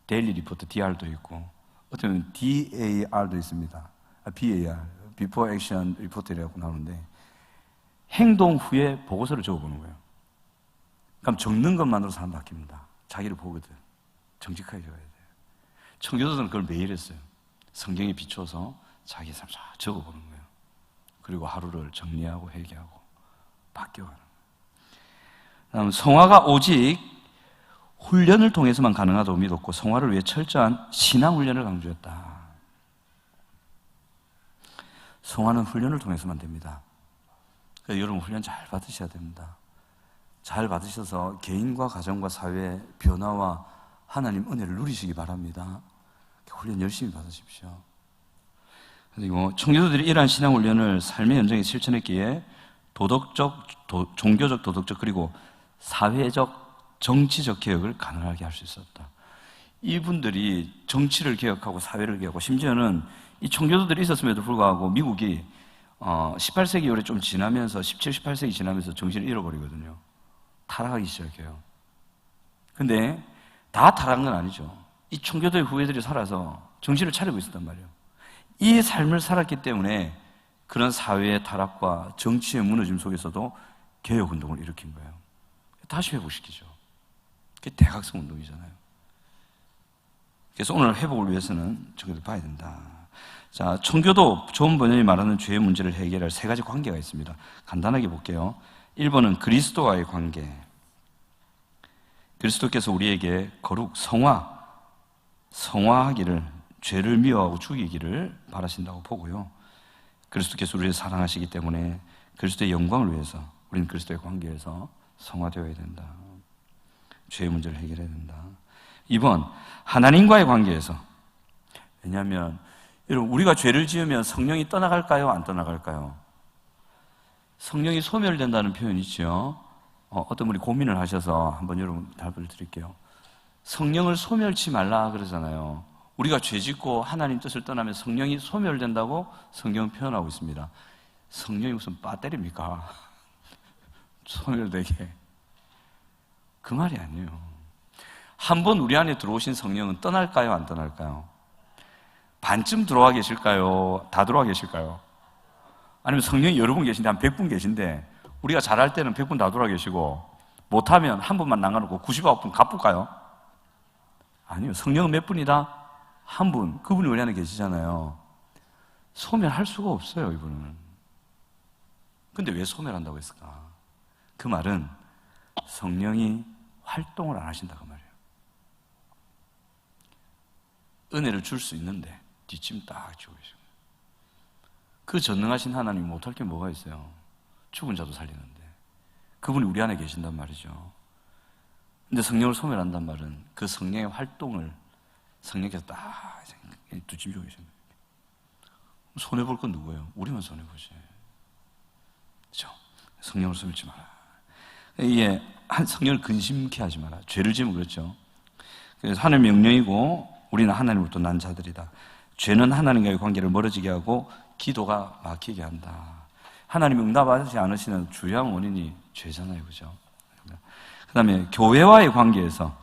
데일리 리포트, DR도 있고 어쩌면 DAR도 있습니다. BAR, Before Action Report라고 나오는데 행동 후에 보고서를 적어보는 거예요. 그럼 적는 것만으로 사람 바뀝니다. 자기를 보거든. 정직하게 적어야 돼요. 청교도들은 그걸 매일 했어요. 성경에 비춰서 자기 삶 쫙 적어보는 거예요. 그리고 하루를 정리하고 회개하고 바뀌어가는 거예요. 다음, 성화가 오직 훈련을 통해서만 가능하다고 믿었고 성화를 위해 철저한 신앙 훈련을 강조했다. 성화는 훈련을 통해서만 됩니다. 그래서 여러분 훈련 잘 받으셔야 됩니다. 잘 받으셔서 개인과 가정과 사회의 변화와 하나님 은혜를 누리시기 바랍니다. 훈련 열심히 받으십시오. 그리고 청교도들이 이러한 신앙 훈련을 삶의 현장에 실천했기에 종교적, 도덕적 그리고 사회적, 정치적 개혁을 가능하게 할 수 있었다. 이분들이 정치를 개혁하고 사회를 개혁하고 심지어는 이 청교도들이 있었음에도 불구하고 미국이 18세기 이후에 좀 지나면서 17, 18세기 지나면서 정신을 잃어버리거든요. 타락하기 시작해요. 근데 다 타락한 건 아니죠. 이 청교도의 후예들이 살아서 정신을 차리고 있었단 말이에요. 이 삶을 살았기 때문에 그런 사회의 타락과 정치의 무너짐 속에서도 개혁운동을 일으킨 거예요. 다시 회복시키죠. 그게 대각성 운동이잖아요. 그래서 오늘 회복을 위해서는 청교도 봐야 된다. 자, 청교도 좋은 번역이 말하는 죄의 문제를 해결할 세 가지 관계가 있습니다. 간단하게 볼게요. 1번은 그리스도와의 관계. 그리스도께서 우리에게 거룩, 성화하기를, 죄를 미워하고 죽이기를 바라신다고 보고요. 그리스도께서 우리를 사랑하시기 때문에 그리스도의 영광을 위해서 우리는 그리스도의 관계에서 성화되어야 된다. 죄의 문제를 해결해야 된다. 2번, 하나님과의 관계에서. 왜냐하면 여러분, 우리가 죄를 지으면 성령이 떠나갈까요? 안 떠나갈까요? 성령이 소멸된다는 표현이 있죠. 어떤 분이 고민을 하셔서 한번 여러분 답을 드릴게요. 성령을 소멸치 말라 그러잖아요. 우리가 죄 짓고 하나님 뜻을 떠나면 성령이 소멸된다고 성경은 표현하고 있습니다. 성령이 무슨 배터리입니까? 소멸되게. 그 말이 아니에요. 한번 우리 안에 들어오신 성령은 떠날까요? 안 떠날까요? 반쯤 들어와 계실까요? 다 들어와 계실까요? 아니면 성령이 여러 분 계신데 한 100분 계신데 우리가 잘할 때는 100분 다 돌아 계시고 못하면 한 분만 나가놓고 99분 가쁠까요? 아니요. 성령은 몇 분이다? 한 분. 그분이 우리 안에 계시잖아요. 소멸할 수가 없어요, 이분은. 근데 왜 소멸한다고 했을까? 그 말은 성령이 활동을 안 하신다 그 말이에요. 은혜를 줄 수 있는데 뒷짐 딱 지고 계시고 그 전능하신 하나님이 못할 게 뭐가 있어요? 죽은 자도 살리는데 그분이 우리 안에 계신단 말이죠. 근데 성령을 소멸한단 말은 그 성령의 활동을 성령께서 딱 두집고 계신 거예요. 손해볼 건 누구예요? 우리만 손해보지. 그렇죠? 성령을 소멸치 마라. 이게 성령을 근심케 하지 마라. 죄를 지으면 그렇죠. 그래서 하나님의 명령이고 우리는 하나님으로부터 난 자들이다. 죄는 하나님과의 관계를 멀어지게 하고 기도가 막히게 한다. 하나님이 응답하지 않으시는 주요한 원인이 죄잖아요. 그죠? 그 다음에 교회와의 관계에서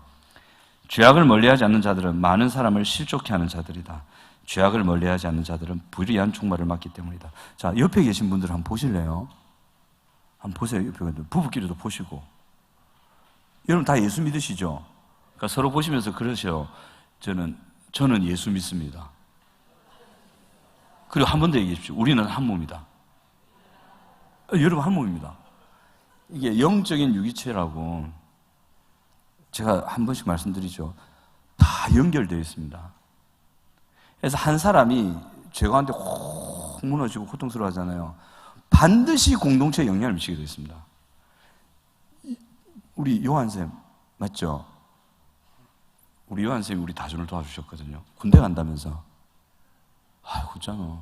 죄악을 멀리하지 않는 자들은 많은 사람을 실족해 하는 자들이다. 죄악을 멀리하지 않는 자들은 불의한 종말을 맞기 때문이다. 자, 옆에 계신 분들 한번 보실래요? 한번 보세요. 옆에 부부끼리도 보시고. 여러분 다 예수 믿으시죠? 그러니까 서로 보시면서 그러셔. 저는 예수 믿습니다. 그리고 한 번 더 얘기해 주십시오. 우리는 한 몸이다. 여러분 한 몸입니다. 이게 영적인 유기체라고 제가 한 번씩 말씀드리죠. 다 연결되어 있습니다. 그래서 한 사람이 죄 가운데 확 무너지고 고통스러워 하잖아요. 반드시 공동체에 영향을 미치게 되어 있습니다. 우리 요한쌤 맞죠? 우리 요한쌤이 우리 다준을 도와주셨거든요. 군대 간다면서. 아이고 있잖아.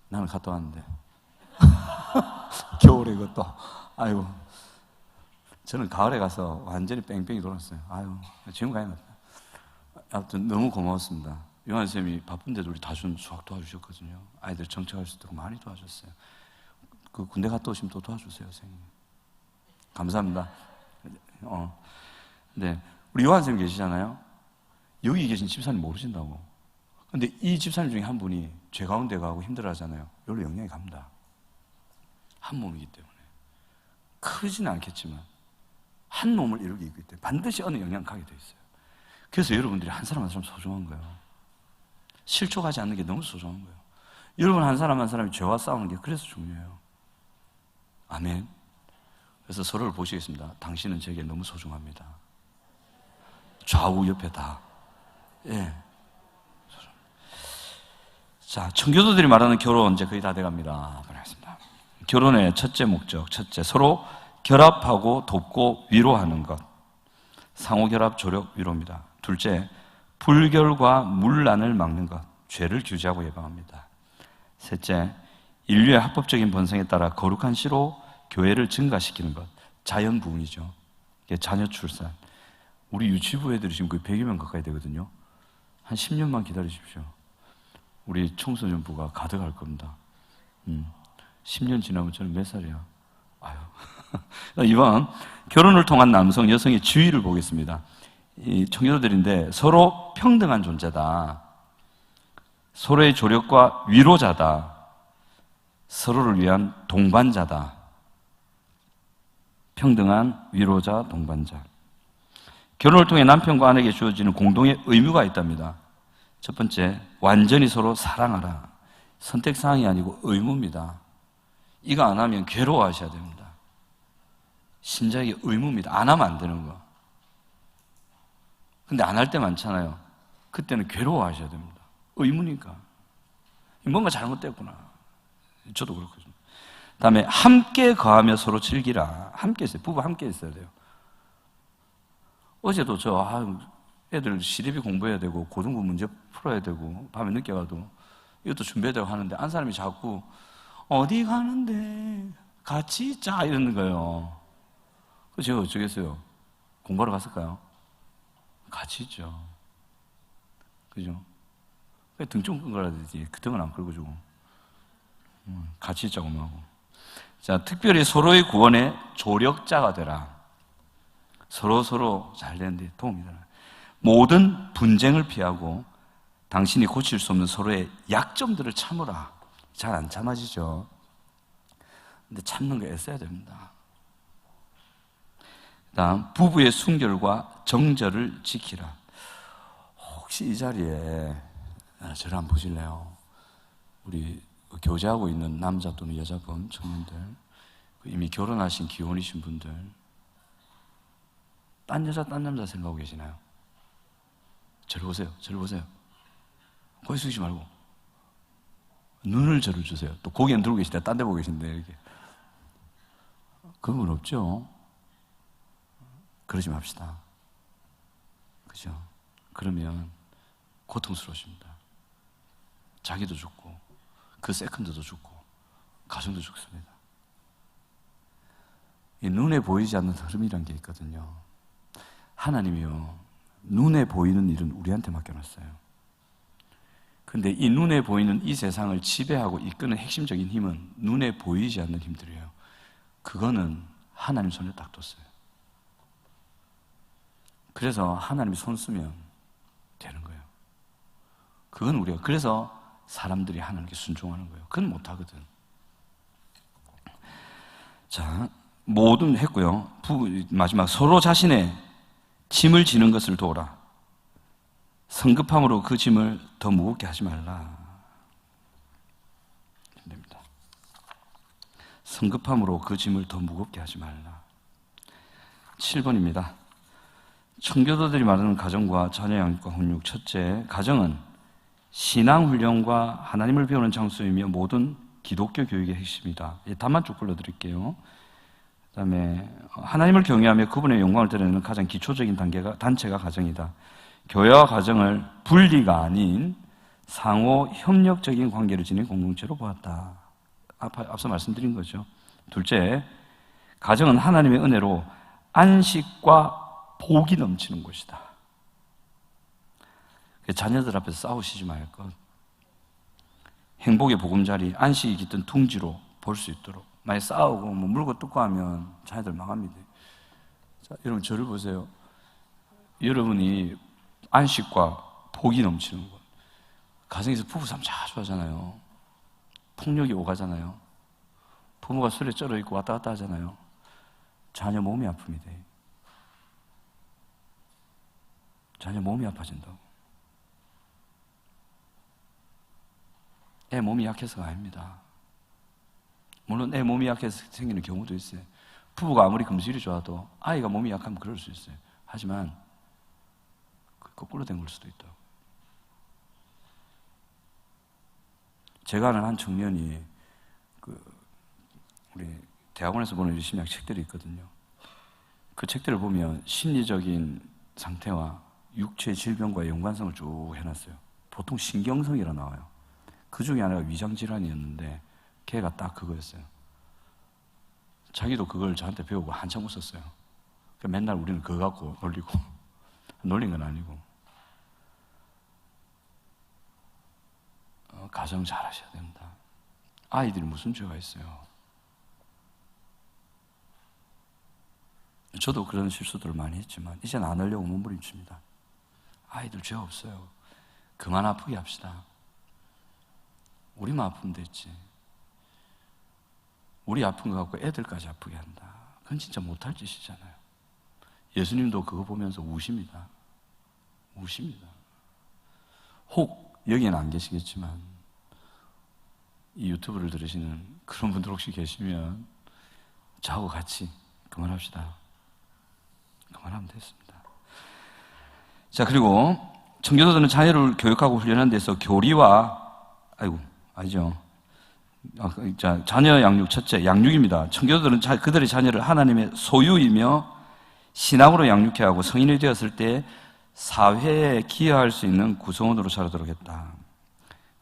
나는 갔다 왔는데 겨울에 이것도 아이고 저는 가을에 가서 완전히 뺑뺑이 돌았어요. 아유 지금 가야 겠다. 아무튼 너무 고마웠습니다. 요한쌤이 바쁜데도 우리 다준 수학 도와주셨거든요. 아이들 정착할 수 있도록 많이 도와줬어요. 그 군대 갔다 오시면 또 도와주세요, 선생님. 감사합니다. 네, 우리 요한쌤 계시잖아요. 여기 계신 집사님 모르신다고. 근데 이 집사님 중에 한 분이 죄 가운데 가고 힘들어 하잖아요. 여기로 영향이 갑니다. 한 몸이기 때문에. 크지는 않겠지만 한 몸을 이루게 있기 때문에 반드시 어느 영향 가게 돼 있어요. 그래서 여러분들이 한 사람 한 사람 소중한 거예요. 실족하지 않는 게 너무 소중한 거예요. 여러분 한 사람 한 사람이 죄와 싸우는 게 그래서 중요해요. 아멘. 그래서 서로를 보시겠습니다. 당신은 제게 너무 소중합니다. 좌우 옆에 다. 예. 자, 청교도들이 말하는 결혼 이제 거의 다 돼갑니다. 그렇습니다. 결혼의 첫째 목적, 첫째 서로 결합하고 돕고 위로하는 것. 상호결합, 조력, 위로입니다. 둘째, 불결과 문란을 막는 것. 죄를 규제하고 예방합니다. 셋째, 인류의 합법적인 본성에 따라 거룩한 시로 교회를 증가시키는 것. 자연 부흥이죠. 자녀 출산. 우리 유치부 애들이 지금 거의 100여 명 가까이 되거든요. 한 10년만 기다리십시오. 우리 청소년부가 가득할 겁니다. 10년 지나면 저는 몇 살이야? 아유. 이번 결혼을 통한 남성, 여성의 지위를 보겠습니다. 이 청교도들인데 서로 평등한 존재다. 서로의 조력과 위로자다. 서로를 위한 동반자다. 평등한 위로자, 동반자. 결혼을 통해 남편과 아내에게 주어지는 공동의 의무가 있답니다. 첫 번째, 완전히 서로 사랑하라. 선택사항이 아니고 의무입니다. 이거 안 하면 괴로워하셔야 됩니다. 신자에게 의무입니다. 안 하면 안 되는 거. 근데 안 할 때 많잖아요. 그때는 괴로워하셔야 됩니다. 의무니까. 뭔가 잘못됐구나. 저도 그렇거든요. 다음에 함께 거하며 서로 즐기라. 함께 있어요. 부부 함께 있어야 돼요. 어제도 애들 시대비 공부해야 되고 고등부 문제 풀어야 되고 밤에 늦게 가도 이것도 준비해야 되고 하는데 한 사람이 자꾸 어디 가는데 같이 있자 이러는 거예요. 그래서 제가 어쩌겠어요? 공부하러 갔을까요? 같이 있죠. 그죠? 등 좀 끈거려야 되지. 그 등은 안 끌고 주고 같이 있자고 하고. 자, 특별히 서로의 구원에 조력자가 되라. 서로 잘 되는데 도움이 되라. 모든 분쟁을 피하고 당신이 고칠 수 없는 서로의 약점들을 참으라. 잘 안 참아지죠. 근데 참는 거 애써야 됩니다. 다음, 부부의 순결과 정절을 지키라. 혹시 이 자리에 저를 한번 보실래요? 우리 교제하고 있는 남자 또는 여자분, 청년들, 이미 결혼하신 기혼이신 분들, 딴 여자, 딴 남자 생각하고 계시나요? 저를 보세요. 저를 보세요. 고개 숙이지 말고 눈을 저를 주세요. 또 고개는 들고 계신데 딴 데 보고 계신데 이렇게 그런 건 없죠. 그러지 맙시다. 그죠? 그러면 고통스러워집니다. 자기도 죽고 그 세컨드도 죽고 가정도 죽습니다. 이 눈에 보이지 않는 흐름이란 게 있거든요. 하나님이요, 눈에 보이는 일은 우리한테 맡겨놨어요. 근데 이 눈에 보이는 이 세상을 지배하고 이끄는 핵심적인 힘은 눈에 보이지 않는 힘들이에요. 그거는 하나님 손에 딱 뒀어요. 그래서 하나님이 손 쓰면 되는 거예요. 그건 우리가, 그래서 사람들이 하나님께 순종하는 거예요. 그건 못하거든. 자, 모든 했고요. 마지막, 서로 자신의 짐을 지는 것을 도우라. 성급함으로 그 짐을 더 무겁게 하지 말라. 됩니다. 성급함으로 그 짐을 더 무겁게 하지 말라. 7번입니다. 청교도들이 말하는 가정과 자녀 양육과 훈육. 첫째, 가정은 신앙 훈련과 하나님을 배우는 장소이며 모든 기독교 교육의 핵심이다. 답만 쭉 불러드릴게요. 그 다음에 하나님을 경외하며 그분의 영광을 드러내는 가장 기초적인 단체가 가정이다. 교회와 가정을 분리가 아닌 상호 협력적인 관계를 지닌 공동체로 보았다. 앞서 말씀드린 거죠. 둘째, 가정은 하나님의 은혜로 안식과 복이 넘치는 곳이다. 자녀들 앞에서 싸우시지 말 것. 행복의 보금자리, 안식이 깃든 둥지로 볼 수 있도록. 만약 싸우고 물고 뜯고 하면 자녀들 망합니다. 자, 여러분 저를 보세요. 여러분이 안식과 복이 넘치는 곳. 가정에서 부부싸움 자주 하잖아요. 폭력이 오가잖아요. 부모가 술에 쩔어 있고 왔다 갔다 하잖아요. 자녀 몸이 아픕니다. 자녀 몸이 아파진다고. 애 몸이 약해서가 아닙니다. 물론 애 몸이 약해서 생기는 경우도 있어요. 부부가 아무리 금슬이 좋아도 아이가 몸이 약하면 그럴 수 있어요. 하지만 거꾸로 된 걸 수도 있다. 제가 아는 한 청년이 우리 대학원에서 보는 심리학 책들이 있거든요. 그 책들을 보면 심리적인 상태와 육체 질병과의 연관성을 쭉 해놨어요. 보통 신경성이라 나와요. 그 중에 하나가 위장질환이었는데 걔가 딱 그거였어요. 자기도 그걸 저한테 배우고 한참 웃었어요. 맨날 우리는 그거 갖고 놀리고 놀린 건 아니고. 가정 잘 하셔야 됩니다. 아이들이 무슨 죄가 있어요? 저도 그런 실수들을 많이 했지만 이제는 안 하려고 몸부림칩니다. 아이들 죄 없어요. 그만 아프게 합시다. 우리만 아프면 됐지. 우리 아픈 거 갖고 애들까지 아프게 한다. 그건 진짜 못할 짓이잖아요. 예수님도 그거 보면서 우십니다. 우십니다. 혹 여기는 안 계시겠지만 이 유튜브를 들으시는 그런 분들 혹시 계시면 저하고 같이 그만합시다. 그만하면 됐습니다. 자, 그리고 청교도들은 자녀를 교육하고 훈련하는 데서 교리와 자녀 양육. 첫째, 양육입니다. 청교도들은 그들의 자녀를 하나님의 소유이며 신앙으로 양육해야 하고 성인이 되었을 때 사회에 기여할 수 있는 구성원으로 자라도록 했다.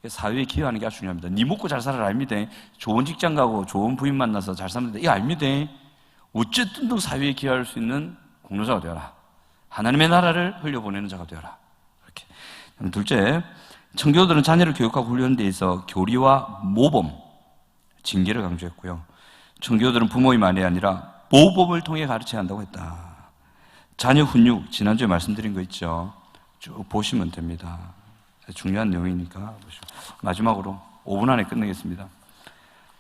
사회에 기여하는 게 아주 중요합니다. 네 먹고 잘 살아라 아닙니다. 좋은 직장 가고 좋은 부인 만나서 잘 살면 돼. 이거 아닙니다. 어쨌든 또 사회에 기여할 수 있는 공로자가 되어라. 하나님의 나라를 흘려보내는 자가 되어라. 이렇게. 둘째, 청교도들은 자녀를 교육하고 훈련하는 데 있어 교리와 모범, 징계를 강조했고요. 청교도들은 부모님만이 아니라 모범을 통해 가르쳐야 한다고 했다. 자녀 훈육, 지난주에 말씀드린 거 있죠. 쭉 보시면 됩니다. 중요한 내용이니까. 마지막으로 5분 안에 끝내겠습니다.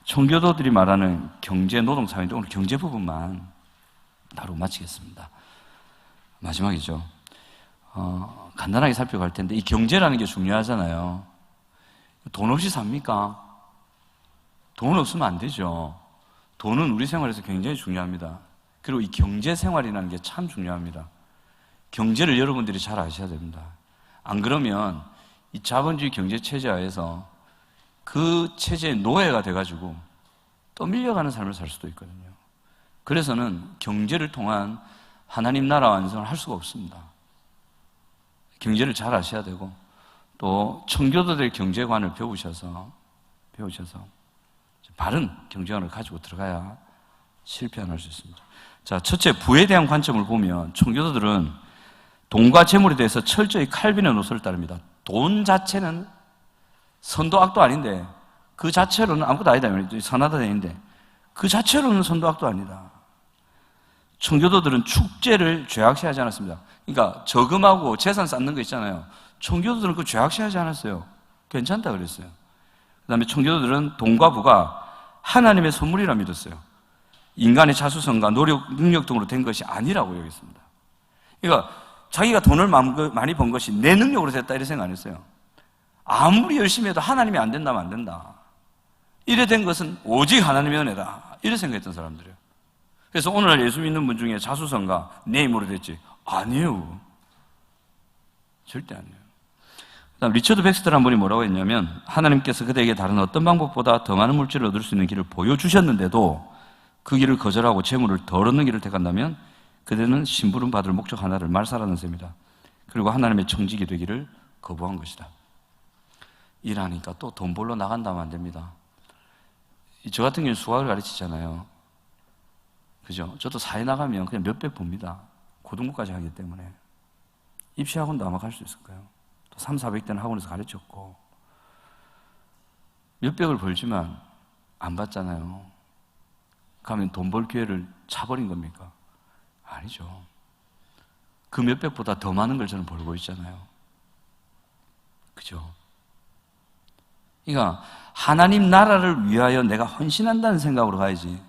청교도들이 말하는 경제, 노동, 사회인데 오늘 경제 부분만 다루고 마치겠습니다. 마지막이죠. 간단하게 살펴갈 텐데 이 경제라는 게 중요하잖아요. 돈 없이 삽니까? 돈 없으면 안 되죠. 돈은 우리 생활에서 굉장히 중요합니다. 그리고 이 경제 생활이라는 게 참 중요합니다. 경제를 여러분들이 잘 아셔야 됩니다. 안 그러면 이 자본주의 경제 체제하에서 그 체제의 노예가 돼가지고 떠밀려가는 삶을 살 수도 있거든요. 그래서는 경제를 통한 하나님 나라 완성을 할 수가 없습니다. 경제를 잘 아셔야 되고, 또 청교도들의 경제관을 배우셔서 바른 경제관을 가지고 들어가야 실패 안 할 수 있습니다. 자, 첫째, 부에 대한 관점을 보면 청교도들은 돈과 재물에 대해서 철저히 칼빈의 노선을 따릅니다. 돈 자체는 선도 악도 아닌데 그 자체로는 아무것도 아니다. 선하다 되는데 그 자체로는 선도 악도 아니다. 청교도들은 축제를 죄악시하지 않았습니다. 그러니까 저금하고 재산 쌓는 거 있잖아요. 청교도들은 그 죄악시하지 않았어요. 괜찮다 그랬어요. 그 다음에 청교도들은 돈과 부가 하나님의 선물이라 믿었어요. 인간의 자수성과 노력, 능력 등으로 된 것이 아니라고 여겼습니다. 그러니까 자기가 돈을 많이 번 것이 내 능력으로 됐다 이렇게 생각 안 했어요. 아무리 열심히 해도 하나님이 안 된다면 안 된다. 이래 된 것은 오직 하나님의 은혜다. 이렇게 생각했던 사람들이에요. 그래서 오늘날 예수 믿는 분 중에 자수성가 내 힘으로 됐지? 아니에요. 절대 아니에요. 그다음 리처드 백스터라는 분이 뭐라고 했냐면 하나님께서 그대에게 다른 어떤 방법보다 더 많은 물질을 얻을 수 있는 길을 보여주셨는데도 그 길을 거절하고 재물을 덜 얻는 길을 택한다면 그대는 심부름 받을 목적 하나를 말살하는 셈이다. 그리고 하나님의 청직이 되기를 거부한 것이다. 일하니까 또 돈 벌러 나간다면 안 됩니다. 저 같은 경우는 수학을 가르치잖아요. 그죠? 저도 사회 나가면 그냥 몇백 봅니다. 고등부까지 하기 때문에. 입시학원도 아마 갈 수 있을 거예요. 또 3, 400대는 학원에서 가르쳤고. 몇백을 벌지만 안 받잖아요. 가면 돈 벌 기회를 차버린 겁니까? 아니죠. 그 몇백보다 더 많은 걸 저는 벌고 있잖아요. 그죠? 그러니까 하나님 나라를 위하여 내가 헌신한다는 생각으로 가야지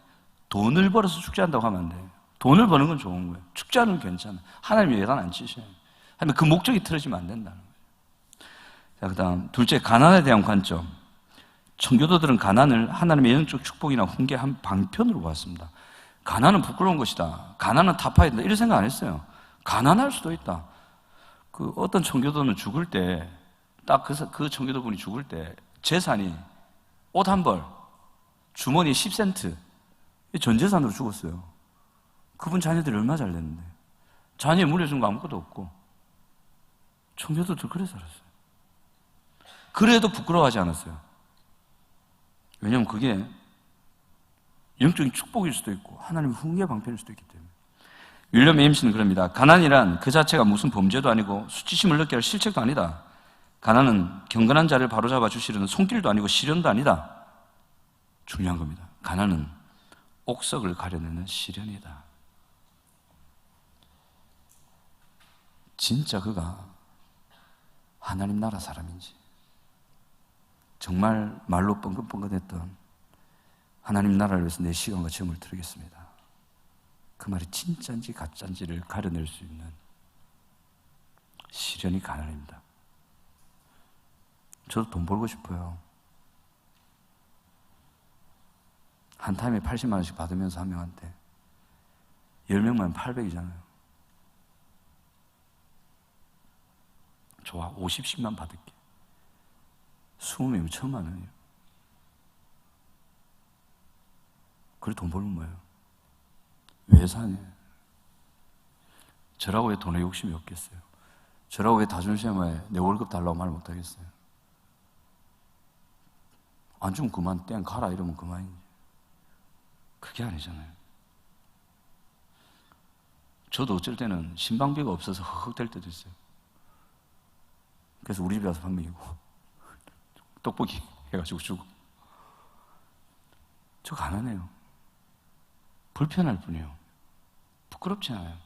돈을 벌어서 축제한다고 하면 안 돼요. 돈을 버는 건 좋은 거예요. 축제하는 건 괜찮아요. 하나님이 예단 안 치셔요. 하지만 그 목적이 틀어지면 안 된다는 거예요. 자, 그 다음 둘째, 가난에 대한 관점. 청교도들은 가난을 하나님의 영적 축복이나 훈계 한 방편으로 보았습니다. 가난은 부끄러운 것이다. 가난은 타파야 된다. 이런 생각 안 했어요. 가난할 수도 있다. 그 어떤 청교도는 죽을 때, 딱 그 청교도 분이 죽을 때 재산이 옷 한 벌, 주머니에 10센트, 전 재산으로 죽었어요. 그분 자녀들이 얼마나 잘 됐는데. 자녀에 물려준 거 아무것도 없고. 청교도들 그래 살았어요. 그래도 부끄러워하지 않았어요. 왜냐하면 그게 영적인 축복일 수도 있고 하나님의 훈계 방편일 수도 있기 때문에. 윌리엄 에임스는 그럽니다. 가난이란 그 자체가 무슨 범죄도 아니고 수치심을 느껴 할 실책도 아니다. 가난은 경건한 자를 바로잡아 주시려는 손길도 아니고 시련도 아니다. 중요한 겁니다. 가난은 옥석을 가려내는 시련이다. 진짜 그가 하나님 나라 사람인지, 정말 말로 뻥긋뻥긋했던 하나님 나라를 위해서 내 시간과 정을 드리겠습니다. 그 말이 진짜인지 가짜인지를 가려낼 수 있는 시련이 가난입니다. 저도 돈 벌고 싶어요. 한 타임에 80만 원씩 받으면서 한 명한테 10명만 800이잖아요. 좋아, 50씩만 받을게. 20명이면 1000만 원이에요. 그래 돈 벌면 뭐예요? 왜 사냐? 저라고 왜 돈에 욕심이 없겠어요? 저라고 왜 다준시험에 내 월급 달라고 말 못하겠어요? 안 주면 그만 땡 가라 이러면 그만이지. 그게 아니잖아요. 저도 어쩔 때는 신방비가 없어서 헉헉댈 때도 있어요. 그래서 우리 집에 와서 밥 먹이고 떡볶이 해가지고 주고. 저 가난해요. 불편할 뿐이에요. 부끄럽지 않아요.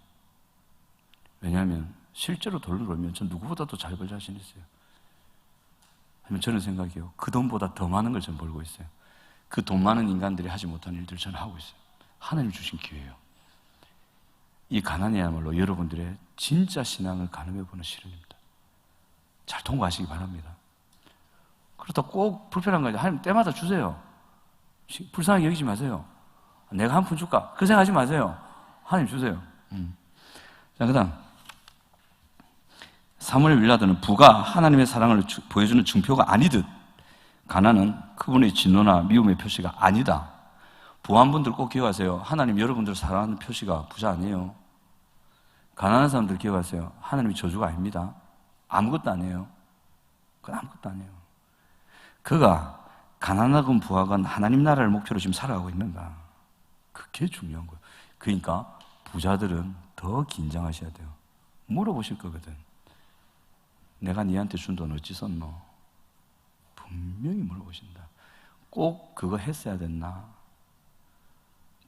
왜냐하면 실제로 돈을 벌면 전 누구보다도 잘 벌 자신 있어요. 하지만 저는 생각해요. 그 돈보다 더 많은 걸 전 벌고 있어요. 그 돈 많은 인간들이 하지 못한 일들을 저는 하고 있어요. 하나님 주신 기회예요. 이 가난이야말로 여러분들의 진짜 신앙을 가늠해보는 시련입니다. 잘 통과하시기 바랍니다. 그렇다고 꼭 불편한 거 하나님 때마다 주세요. 불쌍하게 여기지 마세요. 내가 한 푼 줄까? 그 생각하지 마세요. 하나님 주세요. 자, 그 다음 사무엘 윌라드는 부가 하나님의 사랑을 보여주는 증표가 아니듯 가난은 그분의 진노나 미움의 표시가 아니다. 부한분들 꼭 기억하세요. 하나님 여러분들을 사랑하는 표시가 부자 아니에요. 가난한 사람들 기억하세요. 하나님이 저주가 아닙니다. 아무것도 아니에요. 그건 아무것도 아니에요. 그가 가난하건 부하건 하나님 나라를 목표로 지금 살아가고 있는가. 그게 중요한 거예요. 그러니까 부자들은 더 긴장하셔야 돼요. 물어보실 거거든. 내가 니한테 준 돈 어찌 썼노? 분명히 물어보신다. 꼭 그거 했어야 됐나?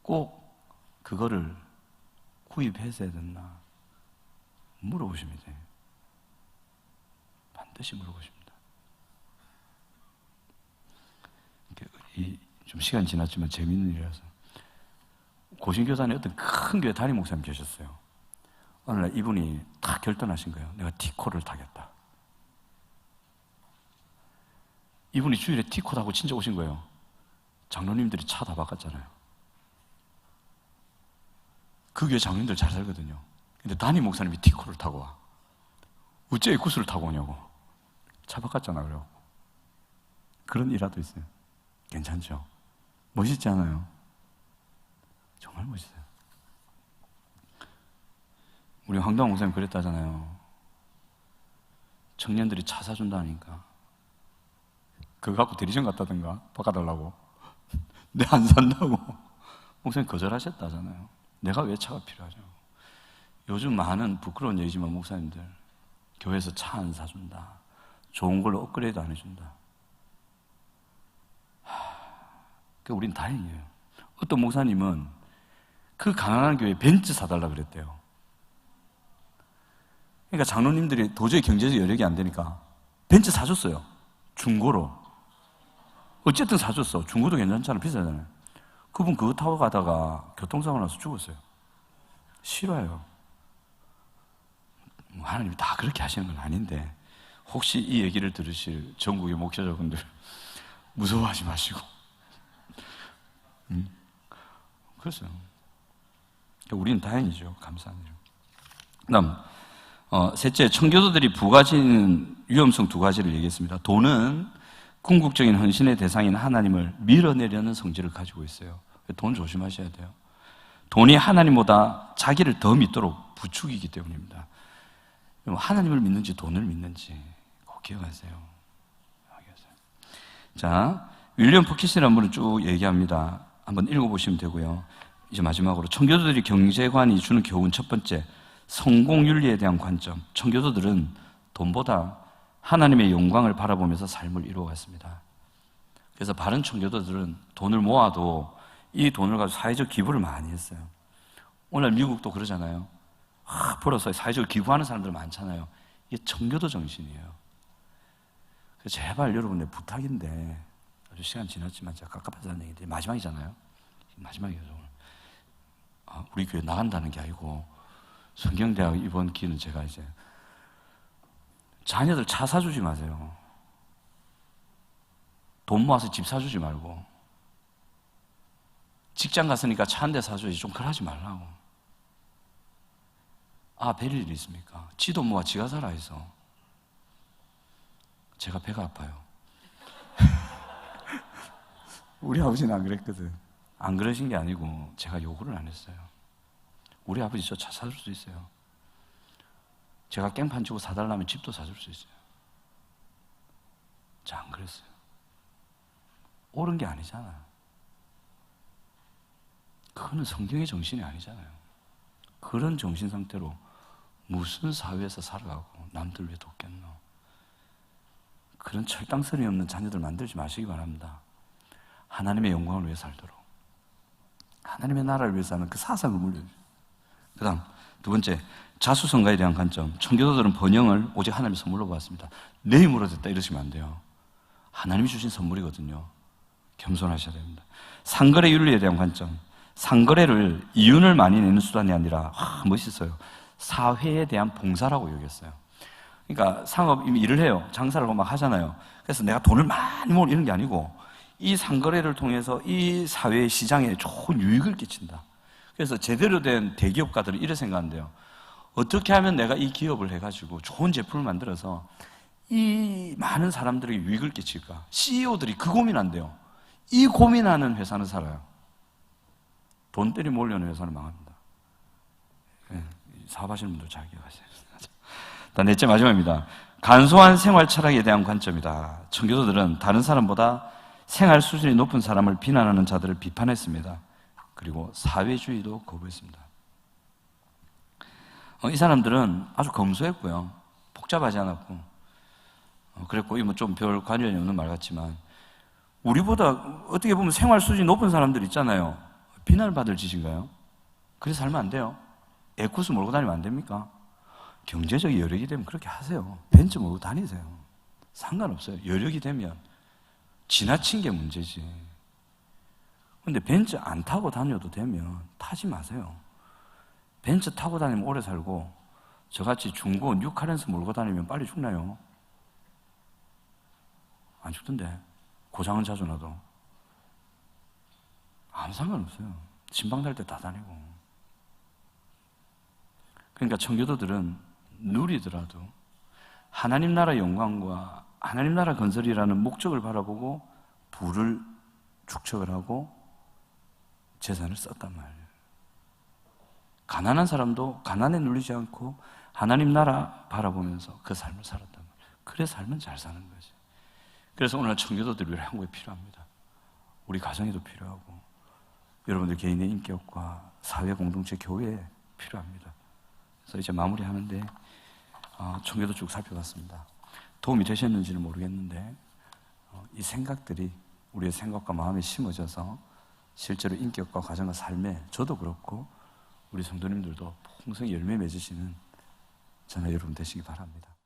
꼭 그거를 구입했어야 됐나? 물어보시면 돼요. 반드시 물어보십니다. 좀 시간이 지났지만 재밌는 일이라서. 고신교단에 어떤 큰 교회 담임 목사님 계셨어요. 어느 날 이분이 딱 결단하신 거예요. 내가 티코를 타겠다. 이분이 주일에 티코 타고 진짜 오신 거예요. 장로님들이 차 다 바꿨잖아요. 그 교회 장로님들 잘 살거든요. 근데 담임 목사님이 티코를 타고 와. 어째 구스를 타고 오냐고. 차 바꿨잖아. 그래요. 그런 일화도 있어요. 괜찮죠? 멋있지 않아요? 정말 멋있어요. 우리 황당한 목사님 그랬다잖아요. 청년들이 차 사준다니까 그거 갖고 대리점 갔다든가 바꿔달라고. 내 안 산다고. 목사님 거절하셨다잖아요. 내가 왜 차가 필요하죠? 요즘 많은 부끄러운 얘기지만 목사님들 교회에서 차 안 사준다. 좋은 걸로 업그레이드 안 해준다. 그러니까 우린 다행이에요. 어떤 목사님은 그 가난한 교회에 벤츠 사달라 그랬대요. 그러니까 장로님들이 도저히 경제적 여력이 안 되니까 벤츠 사줬어요. 중고로. 어쨌든 사줬어. 중고도 괜찮잖아. 비싸잖아요. 그분 그거 타고 가다가 교통사고 나서 죽었어요. 싫어요. 하나님이 다 그렇게 하시는 건 아닌데 혹시 이 얘기를 들으실 전국의 목회자분들 무서워하지 마시고. 그랬어요. 우리는 다행이죠. 감사한 일. 그다음 셋째, 청교도들이 부가지는 위험성 두 가지를 얘기했습니다. 돈은 궁극적인 헌신의 대상인 하나님을 밀어내려는 성질을 가지고 있어요. 돈 조심하셔야 돼요. 돈이 하나님보다 자기를 더 믿도록 부추기기 때문입니다. 하나님을 믿는지 돈을 믿는지 꼭 기억하세요. 자, 윌리엄 포킷이라는 분을 쭉 얘기합니다. 한번 읽어보시면 되고요. 이제 마지막으로 청교도들이 경제관이 주는 교훈 첫 번째, 성공윤리에 대한 관점. 청교도들은 돈보다 하나님의 영광을 바라보면서 삶을 이루어갔습니다. 그래서 바른 청교도들은 돈을 모아도 이 돈을 가지고 사회적 기부를 많이 했어요. 오늘 미국도 그러잖아요. 벌어서 사회적으로 기부하는 사람들 많잖아요. 이게 청교도 정신이에요. 그래서 제발 여러분의 부탁인데, 아주 시간 지났지만 제가 깝깝해서 하는 얘기인데 마지막이잖아요. 마지막이에요. 오늘. 우리 교회 나간다는 게 아니고 성경대학 이번 기회는 제가 이제 자녀들 차 사주지 마세요. 돈 모아서 집 사주지 말고 직장 갔으니까 차 한 대 사줘야지 좀 그러지 말라고. 배릴 일이 있습니까? 지도 모아 지가 살아 있어. 제가 배가 아파요. 우리 아버지는 안 그랬거든. 안 그러신 게 아니고 제가 요구를 안 했어요. 우리 아버지 저 차 사줄 수 있어요. 제가 깽판 주고 사달라면 집도 사줄 수 있어요. 저 안 그랬어요. 옳은 게 아니잖아. 그거는 성경의 정신이 아니잖아요. 그런 정신 상태로 무슨 사회에서 살아가고 남들 왜 돕겠노? 그런 철당선이 없는 자녀들 만들지 마시기 바랍니다. 하나님의 영광을 위해 살도록, 하나님의 나라를 위해 사는 그 사상을 물려주세요. 그 다음 두 번째, 자수성가에 대한 관점. 청교도들은 번영을 오직 하나님의 선물로 받았습니다. 내 힘으로 됐다 이러시면 안 돼요. 하나님이 주신 선물이거든요. 겸손하셔야 됩니다. 상거래 윤리에 대한 관점. 상거래를 이윤을 많이 내는 수단이 아니라 멋있어요. 사회에 대한 봉사라고 여겼어요. 그러니까 상업 일을 해요. 장사를 막 하잖아요. 그래서 내가 돈을 많이 모으는 이런 게 아니고 이 상거래를 통해서 이 사회 시장에 좋은 유익을 끼친다. 그래서 제대로 된 대기업가들은 이렇게 생각한대요. 어떻게 하면 내가 이 기업을 해가지고 좋은 제품을 만들어서 이 많은 사람들에게 유익을 끼칠까? CEO들이 그 고민한대요. 이 고민하는 회사는 살아요. 돈 때리 몰려는 회사는 망합니다. 예, 사업하시는 분들 잘 기억하세요. 넷째 마지막입니다. 간소한 생활 철학에 대한 관점이다. 청교도들은 다른 사람보다 생활 수준이 높은 사람을 비난하는 자들을 비판했습니다. 그리고 사회주의도 거부했습니다. 이 사람들은 아주 검소했고요. 복잡하지 않았고, 그랬고, 이거 좀 별 관련이 없는 말 같지만, 우리보다 어떻게 보면 생활 수준이 높은 사람들 있잖아요. 비난을 받을 짓인가요? 그래서 살면 안 돼요. 에쿠스 몰고 다니면 안 됩니까? 경제적 여력이 되면 그렇게 하세요. 벤츠 몰고 다니세요. 상관없어요. 여력이 되면. 지나친 게 문제지. 근데 벤츠 안 타고 다녀도 되면 타지 마세요. 벤츠 타고 다니면 오래 살고, 저같이 중고 뉴카렌스 몰고 다니면 빨리 죽나요? 안 죽던데. 고장은 자주 나도. 아무 상관없어요. 신방 달 때 다 다니고. 그러니까 청교도들은 누리더라도 하나님 나라 영광과 하나님 나라 건설이라는 목적을 바라보고 부를 축적을 하고 재산을 썼단 말이에요. 가난한 사람도 가난에 눌리지 않고 하나님 나라 바라보면서 그 삶을 살았단 말이에요. 그래 살면 잘 사는 거지. 그래서 오늘 청교도들이 우리 한국에 필요합니다. 우리 가정에도 필요하고 여러분들 개인의 인격과 사회 공동체 교회에 필요합니다. 그래서 이제 마무리하는데 청교도 쭉 살펴봤습니다. 도움이 되셨는지는 모르겠는데 이 생각들이 우리의 생각과 마음에 심어져서 실제로 인격과 가정과 삶에 저도 그렇고 우리 성도님들도 풍성히 열매 맺으시는 저는 여러분 되시기 바랍니다.